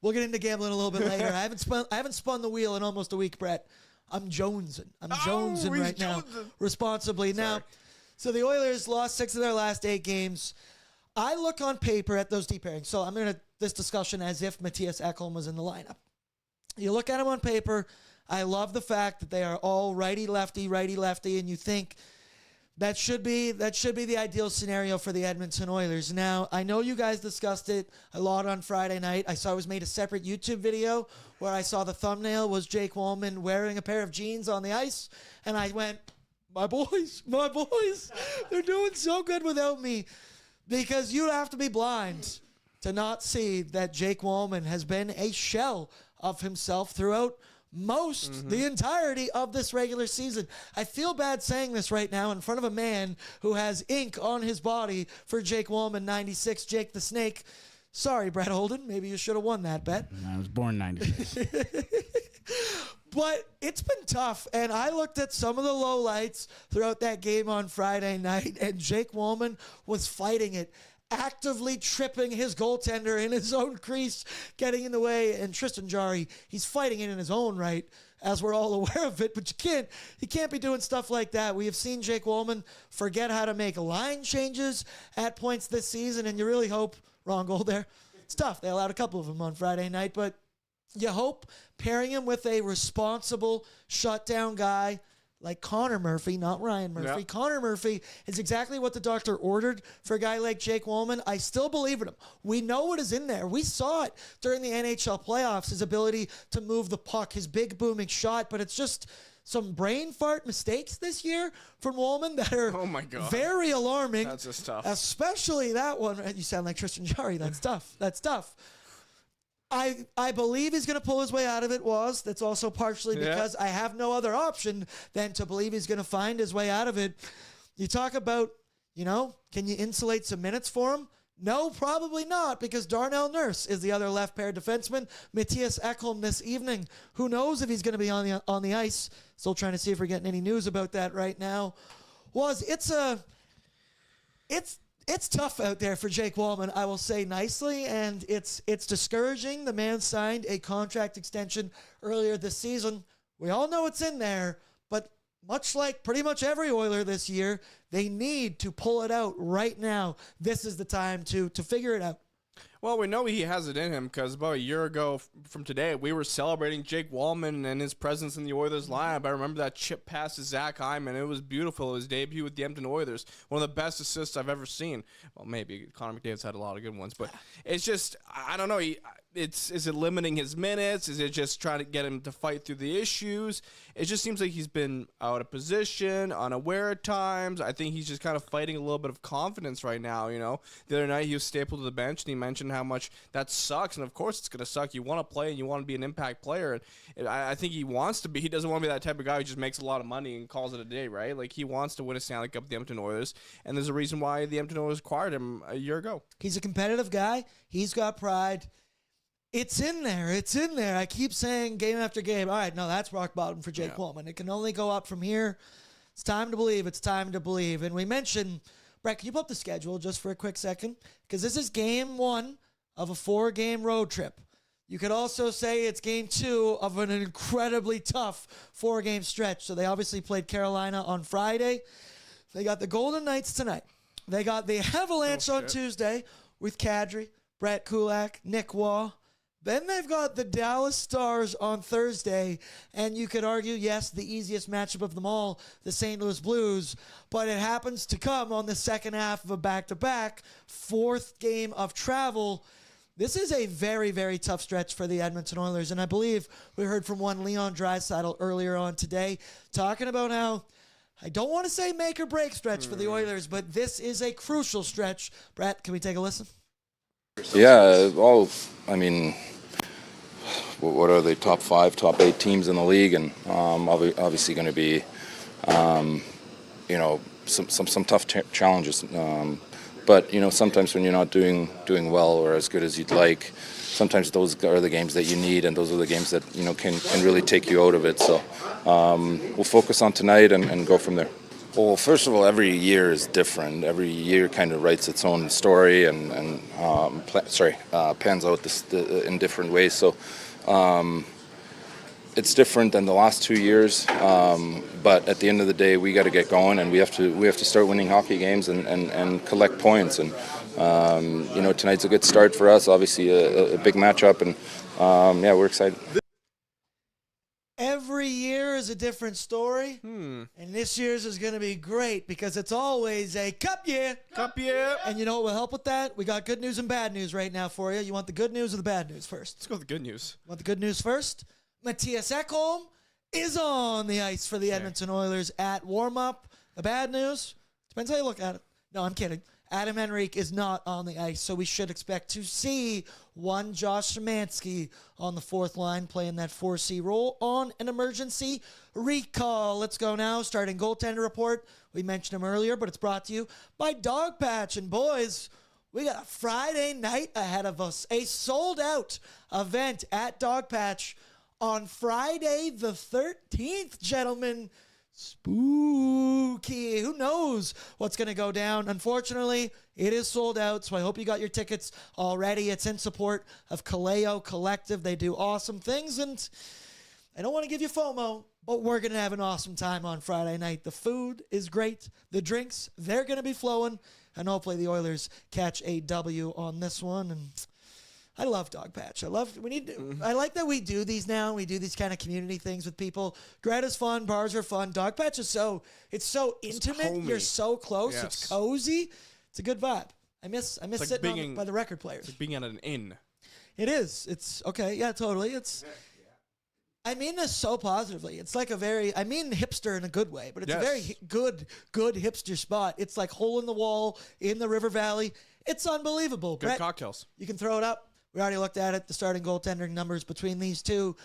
We'll get into gambling a little bit later. I haven't spun the wheel in almost a week, Brett. I'm jonesing. I'm jonesing right now. Responsibly. Now, so the Oilers lost 6 of their last 8 games. I look on paper at those deep pairings. So I'm going to this discussion as if Mattias Ekholm was in the lineup. You look at them on paper. I love the fact that they are all righty-lefty, and you think that should be the ideal scenario for the Edmonton Oilers. Now, I know you guys discussed it a lot on Friday night. I saw it was made a separate YouTube video where I saw the thumbnail was Jake Wallman wearing a pair of jeans on the ice, and I went, my boys, they're doing so good without me, because you have to be blind to not see that Jake Wallman has been a shell of himself throughout the entirety of this regular season. I feel bad saying this right now in front of a man who has ink on his body for Jake Wallman 96, Jake the Snake. Sorry, Brett Holden. Maybe you should have won that bet. I was born 96. But it's been tough, and I looked at some of the lowlights throughout that game on Friday night, and Jake Wallman was fighting it, actively tripping his goaltender in his own crease, getting in the way. And Tristan Jarry, he's fighting it in his own right, as we're all aware of it. But you can't be doing stuff like that. We have seen Jake Wallman forget how to make line changes at points this season, and you really hope, wrong goal there. It's tough. They allowed a couple of them on Friday night, but you hope pairing him with a responsible shutdown guy like Connor Murphy, not Ryan Murphy. Yep. Connor Murphy is exactly what the doctor ordered for a guy like Jake Wallman. I still believe in him. We know what is in there. We saw it during the NHL playoffs, his ability to move the puck, his big booming shot, but it's just some brain fart mistakes this year from Wallman that are very alarming. That's just tough. Especially that one. You sound like Tristan Jarry. That's tough. That's tough. I believe he's going to pull his way out of it, That's also partially because I have no other option than to believe he's going to find his way out of it. You talk about, can you insulate some minutes for him? No, probably not, because Darnell Nurse is the other left pair defenseman. Mattias Ekholm this evening. Who knows if he's going to be on the ice? Still trying to see if we're getting any news about that right now. It's tough out there for Jake Wallman, I will say nicely, and it's discouraging. The man signed a contract extension earlier this season. We all know it's in there, but much like pretty much every Oiler this year, they need to pull it out right now. This is the time to figure it out. Well, we know he has it in him because about a year ago from today, we were celebrating Jake Wallman and his presence in the Oilers lineup. I remember that chip pass to Zach Hyman. It was beautiful. His debut with the Edmonton Oilers, one of the best assists I've ever seen. Well, maybe Connor McDavid's had a lot of good ones, but it's just, I don't know. Is it limiting his minutes? Is it just trying to get him to fight through the issues? It just seems like he's been out of position, unaware at times. I think he's just kind of fighting a little bit of confidence right now, you know. The other night he was stapled to the bench, and he mentioned how much that sucks, and of course it's going to suck. You want to play, and you want to be an impact player, and I think he wants to be. He doesn't want to be that type of guy who just makes a lot of money and calls it a day, right? Like, he wants to win a Stanley Cup with the Edmonton Oilers, and there's a reason why the Edmonton Oilers acquired him a year ago. He's a competitive guy. He's got pride. It's in there. It's in there. I keep saying game after game, all right, no, that's rock bottom for Jake Wallman. It can only go up from here. It's time to believe. It's time to believe. And we mentioned, Brett, can you pull up the schedule just for a quick second? Because this is game 1 of a 4-game road trip. You could also say it's game 2 of an incredibly tough 4-game stretch. So they obviously played Carolina on Friday. They got the Golden Knights tonight. They got the Avalanche on Tuesday with Kadri, Brett Kulak, Nick Waugh. Then they've got the Dallas Stars on Thursday, and you could argue, yes, the easiest matchup of them all, the St. Louis Blues, but it happens to come on the second half of a back-to-back, 4th game of travel. This is a very, very tough stretch for the Edmonton Oilers, and I believe we heard from one Leon Draisaitl earlier on today talking about how, I don't want to say make or break stretch for the Oilers, but this is a crucial stretch. Brett, can we take a listen? Yeah, I mean, what are the top 5, top 8 teams in the league, and obviously going to be, you know, some tough challenges. But you know, sometimes when you're not doing well or as good as you'd like, sometimes those are the games that you need, and those are the games that, you know, can really take you out of it. So we'll focus on tonight and go from there. Well, first of all, every year is different. Every year kind of writes its own story and pans out in different ways. So it's different than the last 2 years. But at the end of the day, we got to get going, and we have to start winning hockey games and collect points. And you know, tonight's a good start for us. Obviously, a big matchup, and yeah, we're excited. Every year is a different story, and this year's is going to be great because it's always a cup year. Cup year. And you know what will help with that? We got good news and bad news right now for you. You want the good news or the bad news first? Let's go with the good news. Want the good news first? Mattias Ekholm is on the ice for the Edmonton Oilers at warm-up. The bad news? Depends how you look at it. No, I'm kidding. Adam Henrique is not on the ice, so we should expect to see one Josh Szymanski on the 4th line playing that 4C role on an emergency recall. Let's go now. Starting goaltender report. We mentioned him earlier, but it's brought to you by Dog Patch. And boys, we got a Friday night ahead of us. A sold-out event at Dog Patch on Friday the 13th, gentlemen. Spooky. Who knows what's going to go down? Unfortunately, it is sold out, so I hope you got your tickets already. It's in support of Kaleo Collective. They do awesome things, and I don't want to give you FOMO, but we're going to have an awesome time on Friday night. The food is great. The drinks, they're going to be flowing, and hopefully the Oilers catch a W on this one. And I love Dog Patch. I like that we do these now. We do these kind of community things with people. Greta's fun. Bars are fun. Dog Patch is so intimate. homey. You're so close. Yes. It's cozy. It's a good vibe. I miss like sitting by the record players. It's like being at an inn. It is. It's okay. Yeah, totally. I mean this so positively. It's like I mean hipster in a good way, but it's a very good hipster spot. It's like hole in the wall in the River Valley. It's unbelievable. Good Brett, cocktails. you can throw it up. We already looked at it, the starting goaltender numbers between these two.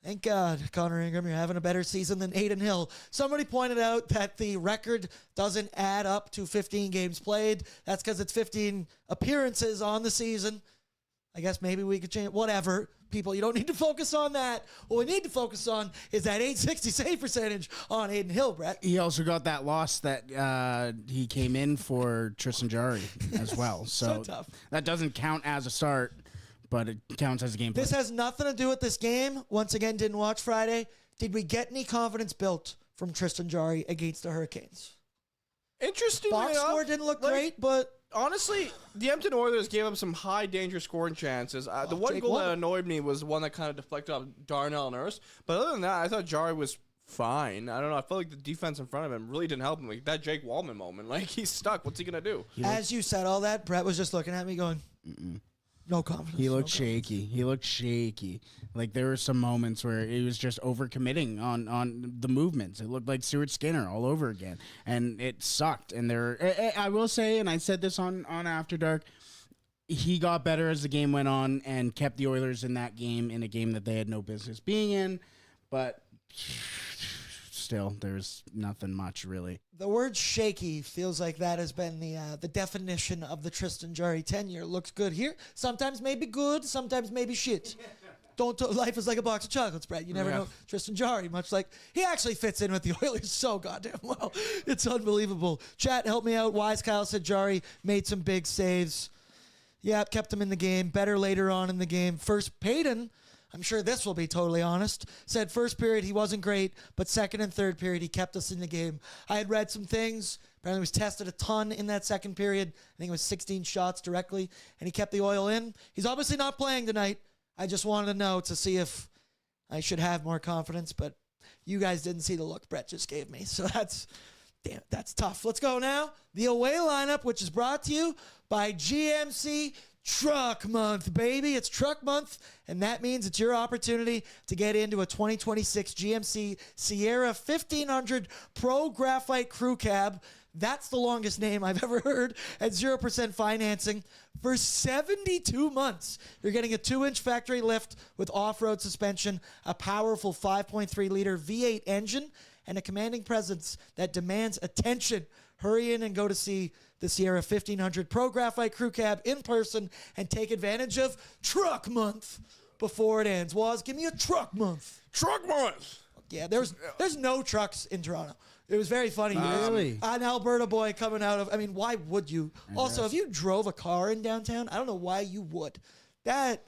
Thank God, Connor Ingram, you're having a better season than Adin Hill. Somebody pointed out that the record doesn't add up to 15 games played. That's because it's 15 appearances on the season. I guess maybe we could change. Whatever. People, you don't need to focus on that. What we need to focus on is that 860 save percentage on Adin Hill, Brett. He also got that loss that he came in for Tristan Jarry as well. So tough. That doesn't count as a start, but it counts as a game play. This has nothing to do with this game. Once again, didn't watch Friday. Did we get any confidence built from Tristan Jarry against the Hurricanes. Interesting. Box score didn't look great, but honestly, the Edmonton Oilers gave up some high danger scoring chances. The one Jake goal won. that annoyed me was the one that kind of deflected off Darnell Nurse. But other than that, I thought Jarry was fine. I don't know. I felt like the defense in front of him really didn't help him. Like that Jake Wallman moment. Like he's stuck. What's he gonna do? as you said all that, Brett was just looking at me going, no confidence. He looked no confidence. shaky. He looked shaky. Like there were some moments where he was just overcommitting on the movements. It looked like Stuart Skinner all over again, and it sucked. And I will say, and I said this on After Dark, he got better as the game went on and kept the Oilers in that game, in a game that they had no business being in. But still, there's nothing much really. The word shaky feels like that has been the definition of the Tristan Jarry tenure. Looks good here. Sometimes maybe good, sometimes maybe shit. Life is like a box of chocolates, Brett. You never know. Tristan Jarry, much like he actually fits in with the Oilers so goddamn well. It's unbelievable. Chat, help me out. Wise Kyle said Jarry made some big saves. Yeah, kept him in the game. Better later on in the game. First, Payton, I'm sure this will be totally honest, said first period he wasn't great, but second and third period he kept us in the game. I had read some things. Apparently he was tested a ton in that second period. I think it was 16 shots directly, and he kept the Oil in. He's obviously not playing tonight. I just wanted to know to see if I should have more confidence, but you guys didn't see the look Brett just gave me, so that's tough. Let's go now. The away lineup, which is brought to you by GMC Truck Month, baby. It's Truck Month, and that means it's your opportunity to get into a 2026 GMC Sierra 1500 Pro Graphite Crew Cab. That's the longest name I've ever heard, at 0% financing for 72 months. You're getting a 2-inch factory lift with off-road suspension, a powerful 5.3-liter V8 engine, and a commanding presence that demands attention. Hurry in and go to see the Sierra 1500 Pro Graphite Crew Cab in person and take advantage of Truck Month before it ends. Waz, give me a Truck Month. Truck Month. Yeah, there's no trucks in Toronto. It was very funny. Really? An Alberta boy coming out of, I mean, why would you? Also, if you drove a car in downtown, I don't know why you would. That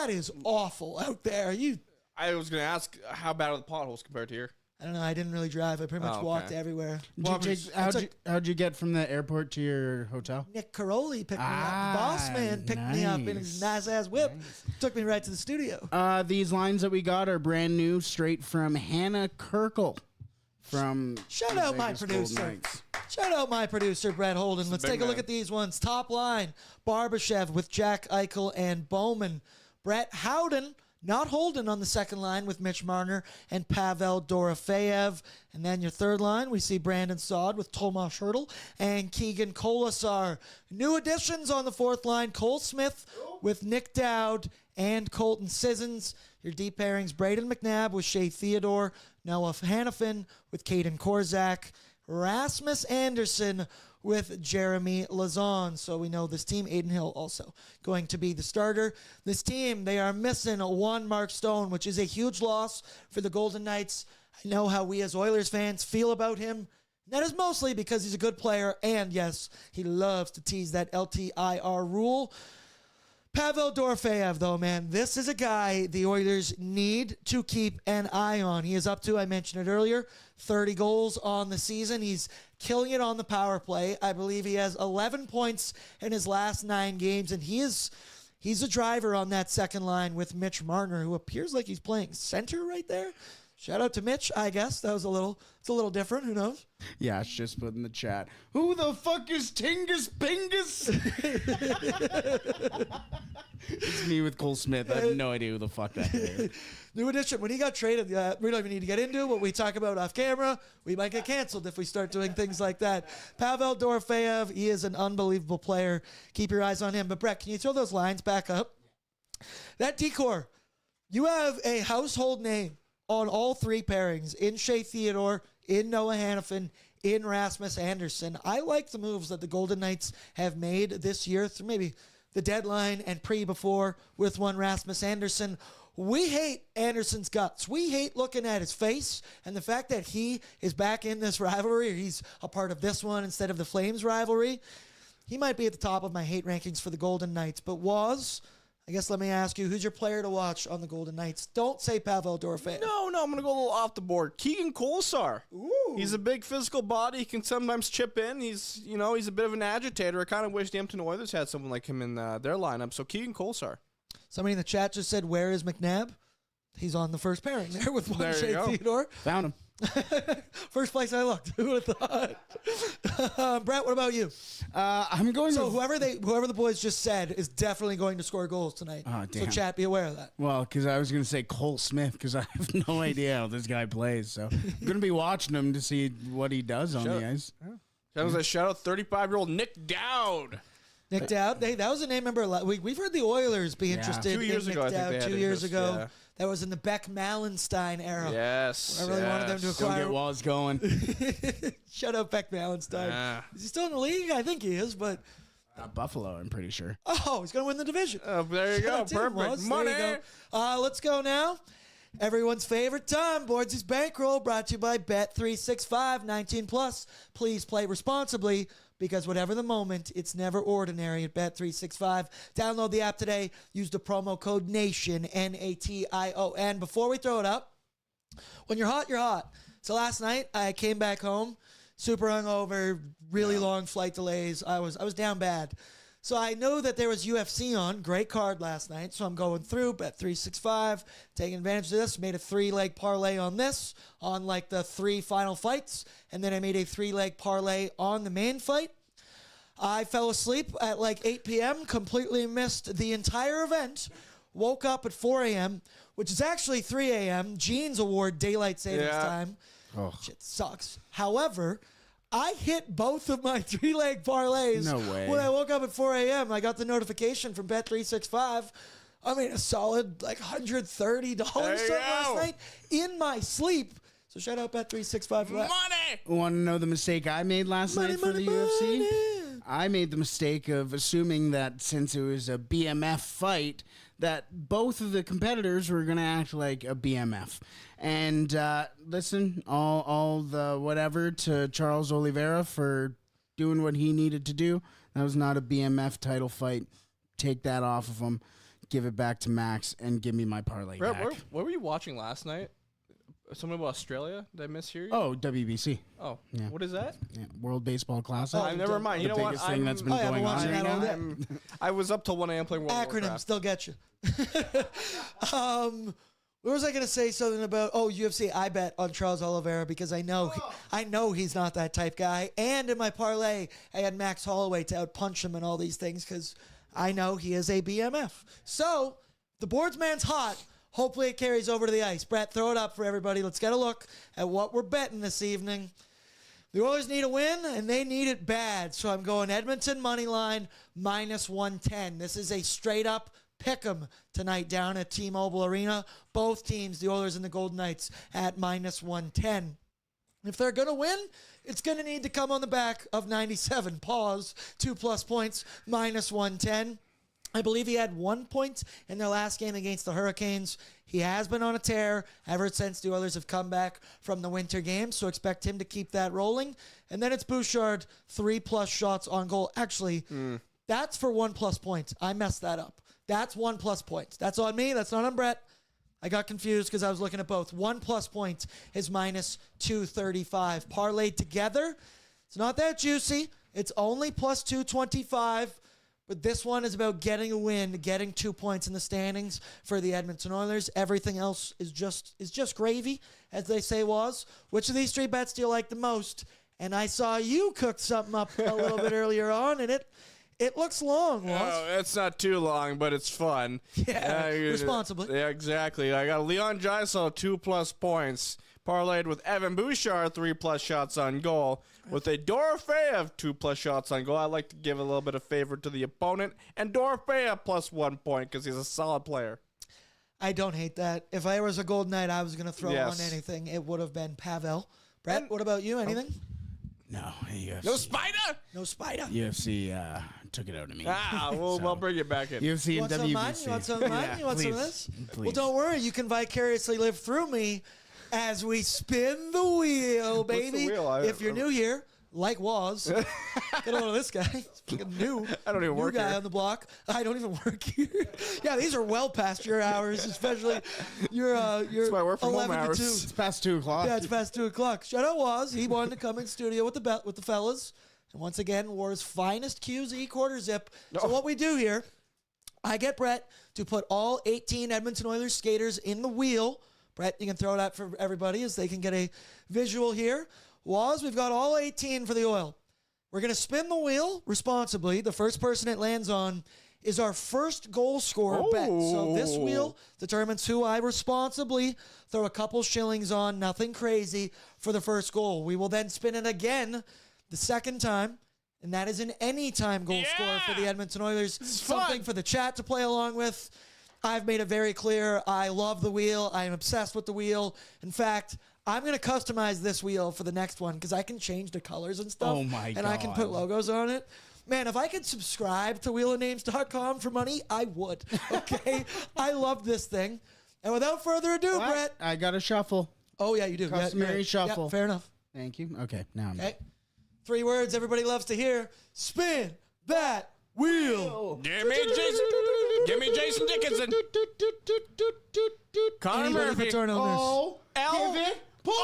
is awful out there. I was gonna ask how bad are the potholes compared to here? I don't know. I didn't really drive. I pretty much walked everywhere. How'd you get from the airport to your hotel? Nick Caroli picked me up. The boss man picked me up in his nice-ass whip. Took me right to the studio. These lines that we got are brand new, straight from Hannah Kirkle. Shout out my producer. Shout out my producer, Brett Holden. Let's take a look at these ones. Top line, Barbashev with Jack Eichel and Bowman. Brett Howden, not Holden on the second line with Mitch Marner and Pavel Dorofeyev. And then your third line, we see Brandon Saad with Tomas Hertl and Keegan Colasar. New additions on the fourth line, Cole Smith with Nick Dowd and Colton Sissons. Your deep pairings, Braden McNabb with Shea Theodore, Noah Hannafin with Caden Korzak, Rasmus Anderson with Jeremy Lazon. So we know this team, Adin Hill also going to be the starter. This team, they are missing one Mark Stone, which is a huge loss for the Golden Knights. I know how we as Oilers fans feel about him. That is mostly because he's a good player, and yes, he loves to tease that LTIR rule. Pavel Dorofeyev, though, man, this is a guy the Oilers need to keep an eye on. He is up to, I mentioned it earlier, 30 goals on the season. He's killing it on the power play. I believe he has 11 points in his last 9 games, and he's a driver on that second line with Mitch Marner, who appears like he's playing center right there. Shout out to Mitch, I guess. It's a little different. Who knows? Yeah, it's just put in the chat. Who the fuck is Tingus Pingus? It's me with Cole Smith. I have no idea who the fuck that is. New addition. When he got traded, we don't even need to get into what we talk about off camera. We might get canceled if we start doing things like that. Pavel Dorofeyev, he is an unbelievable player. Keep your eyes on him. But Brett, can you throw those lines back up? That decor, you have a household name on all 3 pairings, in Shea Theodore, in Noah Hannafin, in Rasmus Anderson. I like the moves that the Golden Knights have made this year through maybe the deadline and before with one Rasmus Anderson. We hate Anderson's guts. We hate looking at his face, and the fact that he is back in this rivalry, or he's a part of this one instead of the Flames rivalry, he might be at the top of my hate rankings for the Golden Knights. But I guess let me ask you, who's your player to watch on the Golden Knights? Don't say Pavel Dorofeyev. No, I'm going to go a little off the board. Keegan Kolesar. Ooh. He's a big physical body. He can sometimes chip in. He's a bit of an agitator. I kind of wish the Edmonton Oilers had someone like him in their lineup. So Keegan Kolesar. Somebody in the chat just said, where is McNabb? He's on the first pairing there with one There you Shea go. Theodore. Found him. First place I looked. Who would have thought? Brett, what about you? I'm going So to... whoever the boys just said is definitely going to score goals tonight. Oh, So damn. chat, be aware of that. Well, because I was going to say Cole Smith because I have no idea how this guy plays. So I'm going to be watching him to see what he does on the ice. That was a shout out 35-year-old Nick Dowd. Nick Dowd. Hey, that was a name member. We've heard the Oilers be interested 2 years in ago, I Nick think Dowd they had 2 years interest, ago. yeah. That was in the Beck Malenstein era. Yes. I really wanted them to Don't acquire. get walls going. Shut up, Beck Malenstein. Is he still in the league? I think he is, but Buffalo, I'm pretty sure. oh, he's going to win the division. Oh, there you Shout go. out to him, Perfect. Moss. Money. There you go. Let's go now. Everyone's favorite time, Bordzy's Bankroll, brought to you by Bet365, 19 plus. Please play responsibly because whatever the moment, it's never ordinary at Bet365. Download the app today. Use the promo code NATION, N-A-T-I-O-N. Before we throw it up, when you're hot, you're hot. So last night, I came back home, super hungover, really long flight delays. I was down bad. So I know that there was UFC on. Great card last night. So I'm going through Bet365, taking advantage of this. Made a 3-leg parlay on this, on like the 3 final fights. And then I made a 3-leg parlay on the main fight. I fell asleep at like 8 p.m., completely missed the entire event. Woke up at 4 a.m., which is actually 3 a.m. Jeans Award daylight savings time. Oh. Shit sucks. However, I hit both of my 3-leg parlays. No way. When I woke up at 4 a.m., I got the notification from Bet365. I made a solid like $130 something last night in my sleep. So shout out Bet365 for that. Money. Want to know the mistake I made last night for the UFC? I made the mistake of assuming that since it was a BMF fight, that both of the competitors were going to act like a BMF. And listen, all the whatever to Charles Oliveira for doing what he needed to do. That was not a BMF title fight. Take that off of him, give it back to Max, and give me my parlay Brett, back. what were you watching last night? Something about Australia? Did I mishear you? Oh, WBC. Oh, Yeah. What is that? Yeah, World Baseball Classic. Oh, never mind. You the know what? biggest thing that's been I haven't going watched on that right all now. day. I was up till 1 a.m. playing World of Acronyms, Warcraft. they'll get you. What was I going to say something about? Oh, UFC. I bet on Charles Oliveira because I know he's not that type guy. And in my parlay, I had Max Holloway to outpunch him and all these things because I know he is a BMF. So the boardsman's hot. Hopefully it carries over to the ice. Brett, throw it up for everybody. Let's get a look at what we're betting this evening. The Oilers need a win, and they need it bad. So I'm going Edmonton money line minus 110. This is a straight-up pick'em tonight down at T-Mobile Arena. Both teams, the Oilers and the Golden Knights, at minus 110. If they're going to win, it's going to need to come on the back of 97. Pause. 2+ points, minus 110. I believe he had 1 point in their last game against the Hurricanes. He has been on a tear ever since the Oilers have come back from the winter games, so expect him to keep that rolling. And then it's Bouchard, 3+ shots on goal. Actually, that's for 1+ points. I messed that up. That's 1+ points. That's on me. That's not on Brett. I got confused because I was looking at both. 1+ points is minus 235. Parlayed together, it's not that juicy. It's only plus 225. But this one is about getting a win, getting 2 points in the standings for the Edmonton Oilers. Everything else is just gravy, as they say was. Which of these 3 bets do you like the most? And I saw you cook something up a little bit earlier on, and it looks long, Was. Oh, it's not too long, but it's fun. Yeah, responsibly. Yeah, exactly. I got Leon Draisaitl 2+ points, parlayed with Evan Bouchard 3+ shots on goal, with a Dorofeyev 2+ shots on goal. I like to give a little bit of favor to the opponent, and Dorofeyev plus 1 point because he's a solid player. I don't hate that. If I was a Golden Knight, I was going to throw Yes. on anything. It would have been Pavel. Brett, what about you? Anything? No, UFC. No spider? No spider. UFC took it out of me. We'll bring it back in. UFC You and want some of mine? WBC. You want some of mine? Yeah, You want some of please, this? please. Well, don't worry. You can vicariously live through me as we spin the wheel, baby. wheel? If you're new here, like was. Get a load of this guy. He's fucking new. I don't even new work guy here. on the block. I don't even work here. Yeah, these are well past your hours, especially your my work from home 11 to hours. 2. It's past 2 o'clock. Yeah, it's past 2 o'clock. Shout out Waz. He wanted to come in studio with the fellas. And once again, War's finest QZ quarter zip. So what we do here, I get Brett to put all 18 Edmonton Oilers skaters in the wheel. Brett, you can throw it out for everybody as they can get a visual here. Waz, we've got all 18 for the Oil. We're going to spin the wheel responsibly. The first person it lands on is our first goal scorer bet. So this wheel determines who I responsibly throw a couple shillings on, nothing crazy, for the first goal. We will then spin it again the second time, and that is an anytime goal scorer for the Edmonton Oilers. Something for the chat to play along with. I've made it very clear. I love the wheel. I am obsessed with the wheel. In fact, I'm going to customize this wheel for the next one because I can change the colors and stuff. Oh, my And I can put God. logos on it. Man, if I could subscribe to wheelofnames.com for money, I would. Okay? I love this thing. And without further ado, What? Brett. I got a shuffle. Oh, yeah, you do. Yeah, Customary you're right. shuffle. Yeah, fair enough. Thank you. Okay, now I'm. Okay. 3 words everybody loves to hear. Spin that wheel. Give me Jason Dickinson. Connor Anybody Murphy. for turn owners? Oh, L. give it. Push.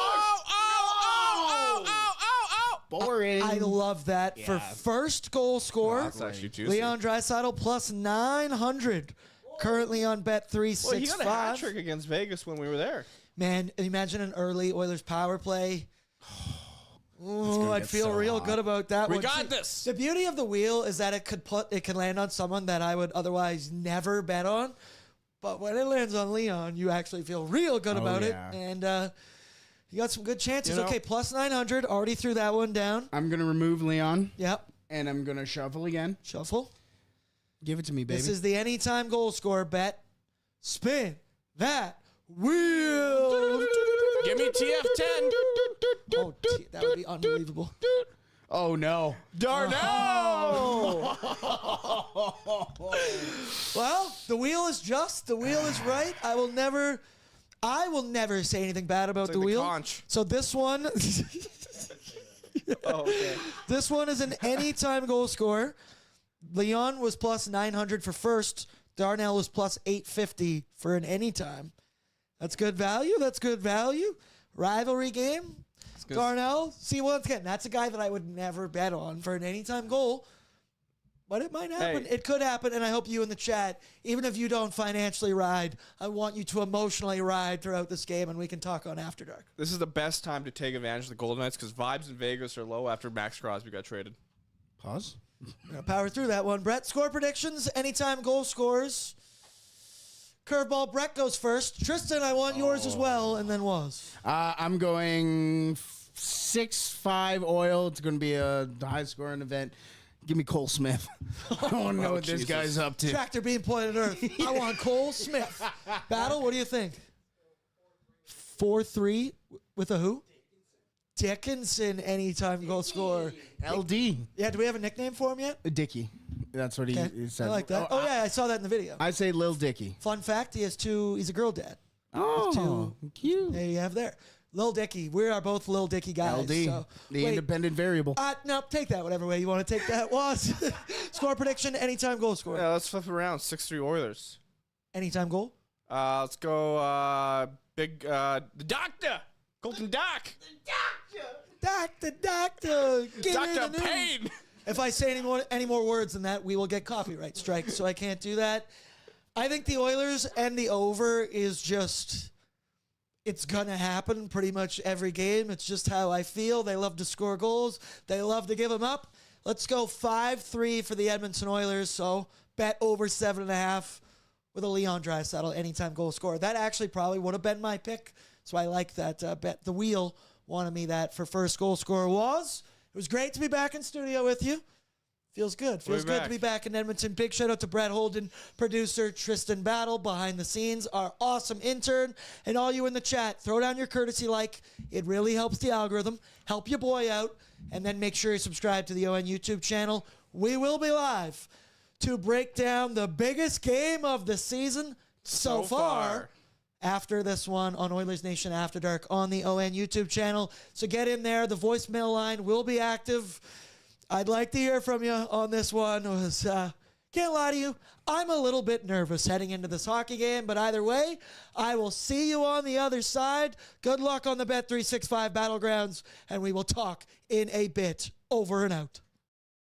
Boring. I love that for first goal scorer. That's actually juicy. Leon Draisaitl plus 900. Currently on bet Well, he got a hat 365. trick against Vegas when we were there. Man, imagine an early Oilers power play. Ooh, I'd get feel so real hot. good about that We one. got See, this. The beauty of the wheel is that it can land on someone that I would otherwise never bet on. But when it lands on Leon, you actually feel real good about yeah. it. And you got some good chances. You know- Okay, plus 900. Already threw that one down. I'm gonna remove Leon, Yep. and I'm gonna shuffle again. Shuffle. Give it to me, baby. This is the anytime goal scorer bet. Spin that wheel. Give me TF10. Oh, that would be unbelievable. oh no. Darnell. Well, the wheel is just. The wheel is right. I will never say anything bad about like the the wheel. conch. So this one, Oh, okay. this one is an anytime goal scorer. Leon was plus 900 for first. Darnell was plus 850 for an anytime. That's good value. That's good value. Rivalry game. good. Darnell, see, once again, that's a guy that I would never bet on for an anytime goal. But it might happen. Hey. It could happen, and I hope you in the chat, even if you don't financially ride, I want you to emotionally ride throughout this game, and we can talk on After Dark. This is the best time to take advantage of the Golden Knights because vibes in Vegas are low after Max Crosby got traded. Pause. We're gonna power through that one. Brett, score predictions, anytime goal scores. Curveball, Brett goes first. Tristan, I want yours as well, and then was. I'm going 6-5 Oil. It's going to be a high scoring event. Give me Cole Smith. I want to know what this Jesus. guy's up to. Tractor beam pointed earth. I want Cole Smith. Battle, what do you think? 4-3 with a who? Dickinson, anytime goal scorer. LD. Yeah, do we have a nickname for him yet? Dicky. That's what he Okay. said. I like that. Oh, yeah, I saw that in the video. I say Lil Dicky. Fun fact, he's a girl dad. Oh, cute. There you have there. Lil Dicky. We are both Lil Dicky guys. LD. So, The wait, independent variable. no, take that whatever way you want to take that. Was score prediction, anytime goal scorer. Yeah, let's flip it around. 6-3 Oilers. Anytime goal. Let's go the doctor. Colton Dach. Doctor. Give me the Dr. news. Payne. If I say any more words than that, we will get copyright strikes, so I can't do that. I think the Oilers and the over is just, it's going to happen pretty much every game. It's just how I feel. They love to score goals. They love to give them up. Let's go 5-3 for the Edmonton Oilers, so bet over 7.5 with a Leon Draisaitl anytime goal scorer. That actually probably would have been my pick, so I like that bet. The wheel wanted me that for first goal scorer was. It was great to be back in studio with you. Feels good. Feels good to be back in Edmonton. Big shout out to Brett Holden, producer Tristan Battle, behind the scenes, our awesome intern, and all you in the chat. Throw down your courtesy like. It really helps the algorithm. Help your boy out. And then make sure you subscribe to the ON YouTube channel. We will be live to break down the biggest game of the season so far. after this one on Oilers Nation After Dark on the ON YouTube channel. So get in there. The voicemail line will be active. I'd like to hear from you on this one. Can't lie to you, I'm a little bit nervous heading into this hockey game, but either way, I will see you on the other side. Good luck on the Bet365 Battlegrounds, and we will talk in a bit. Over and out.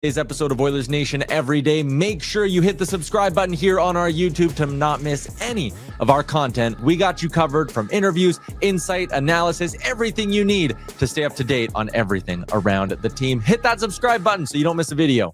Today's episode of Oilers Nation every day. Make sure you hit the subscribe button here on our YouTube to not miss any of our content. We got you covered from interviews, insight, analysis, everything you need to stay up to date on everything around the team. Hit that subscribe button so you don't miss a video.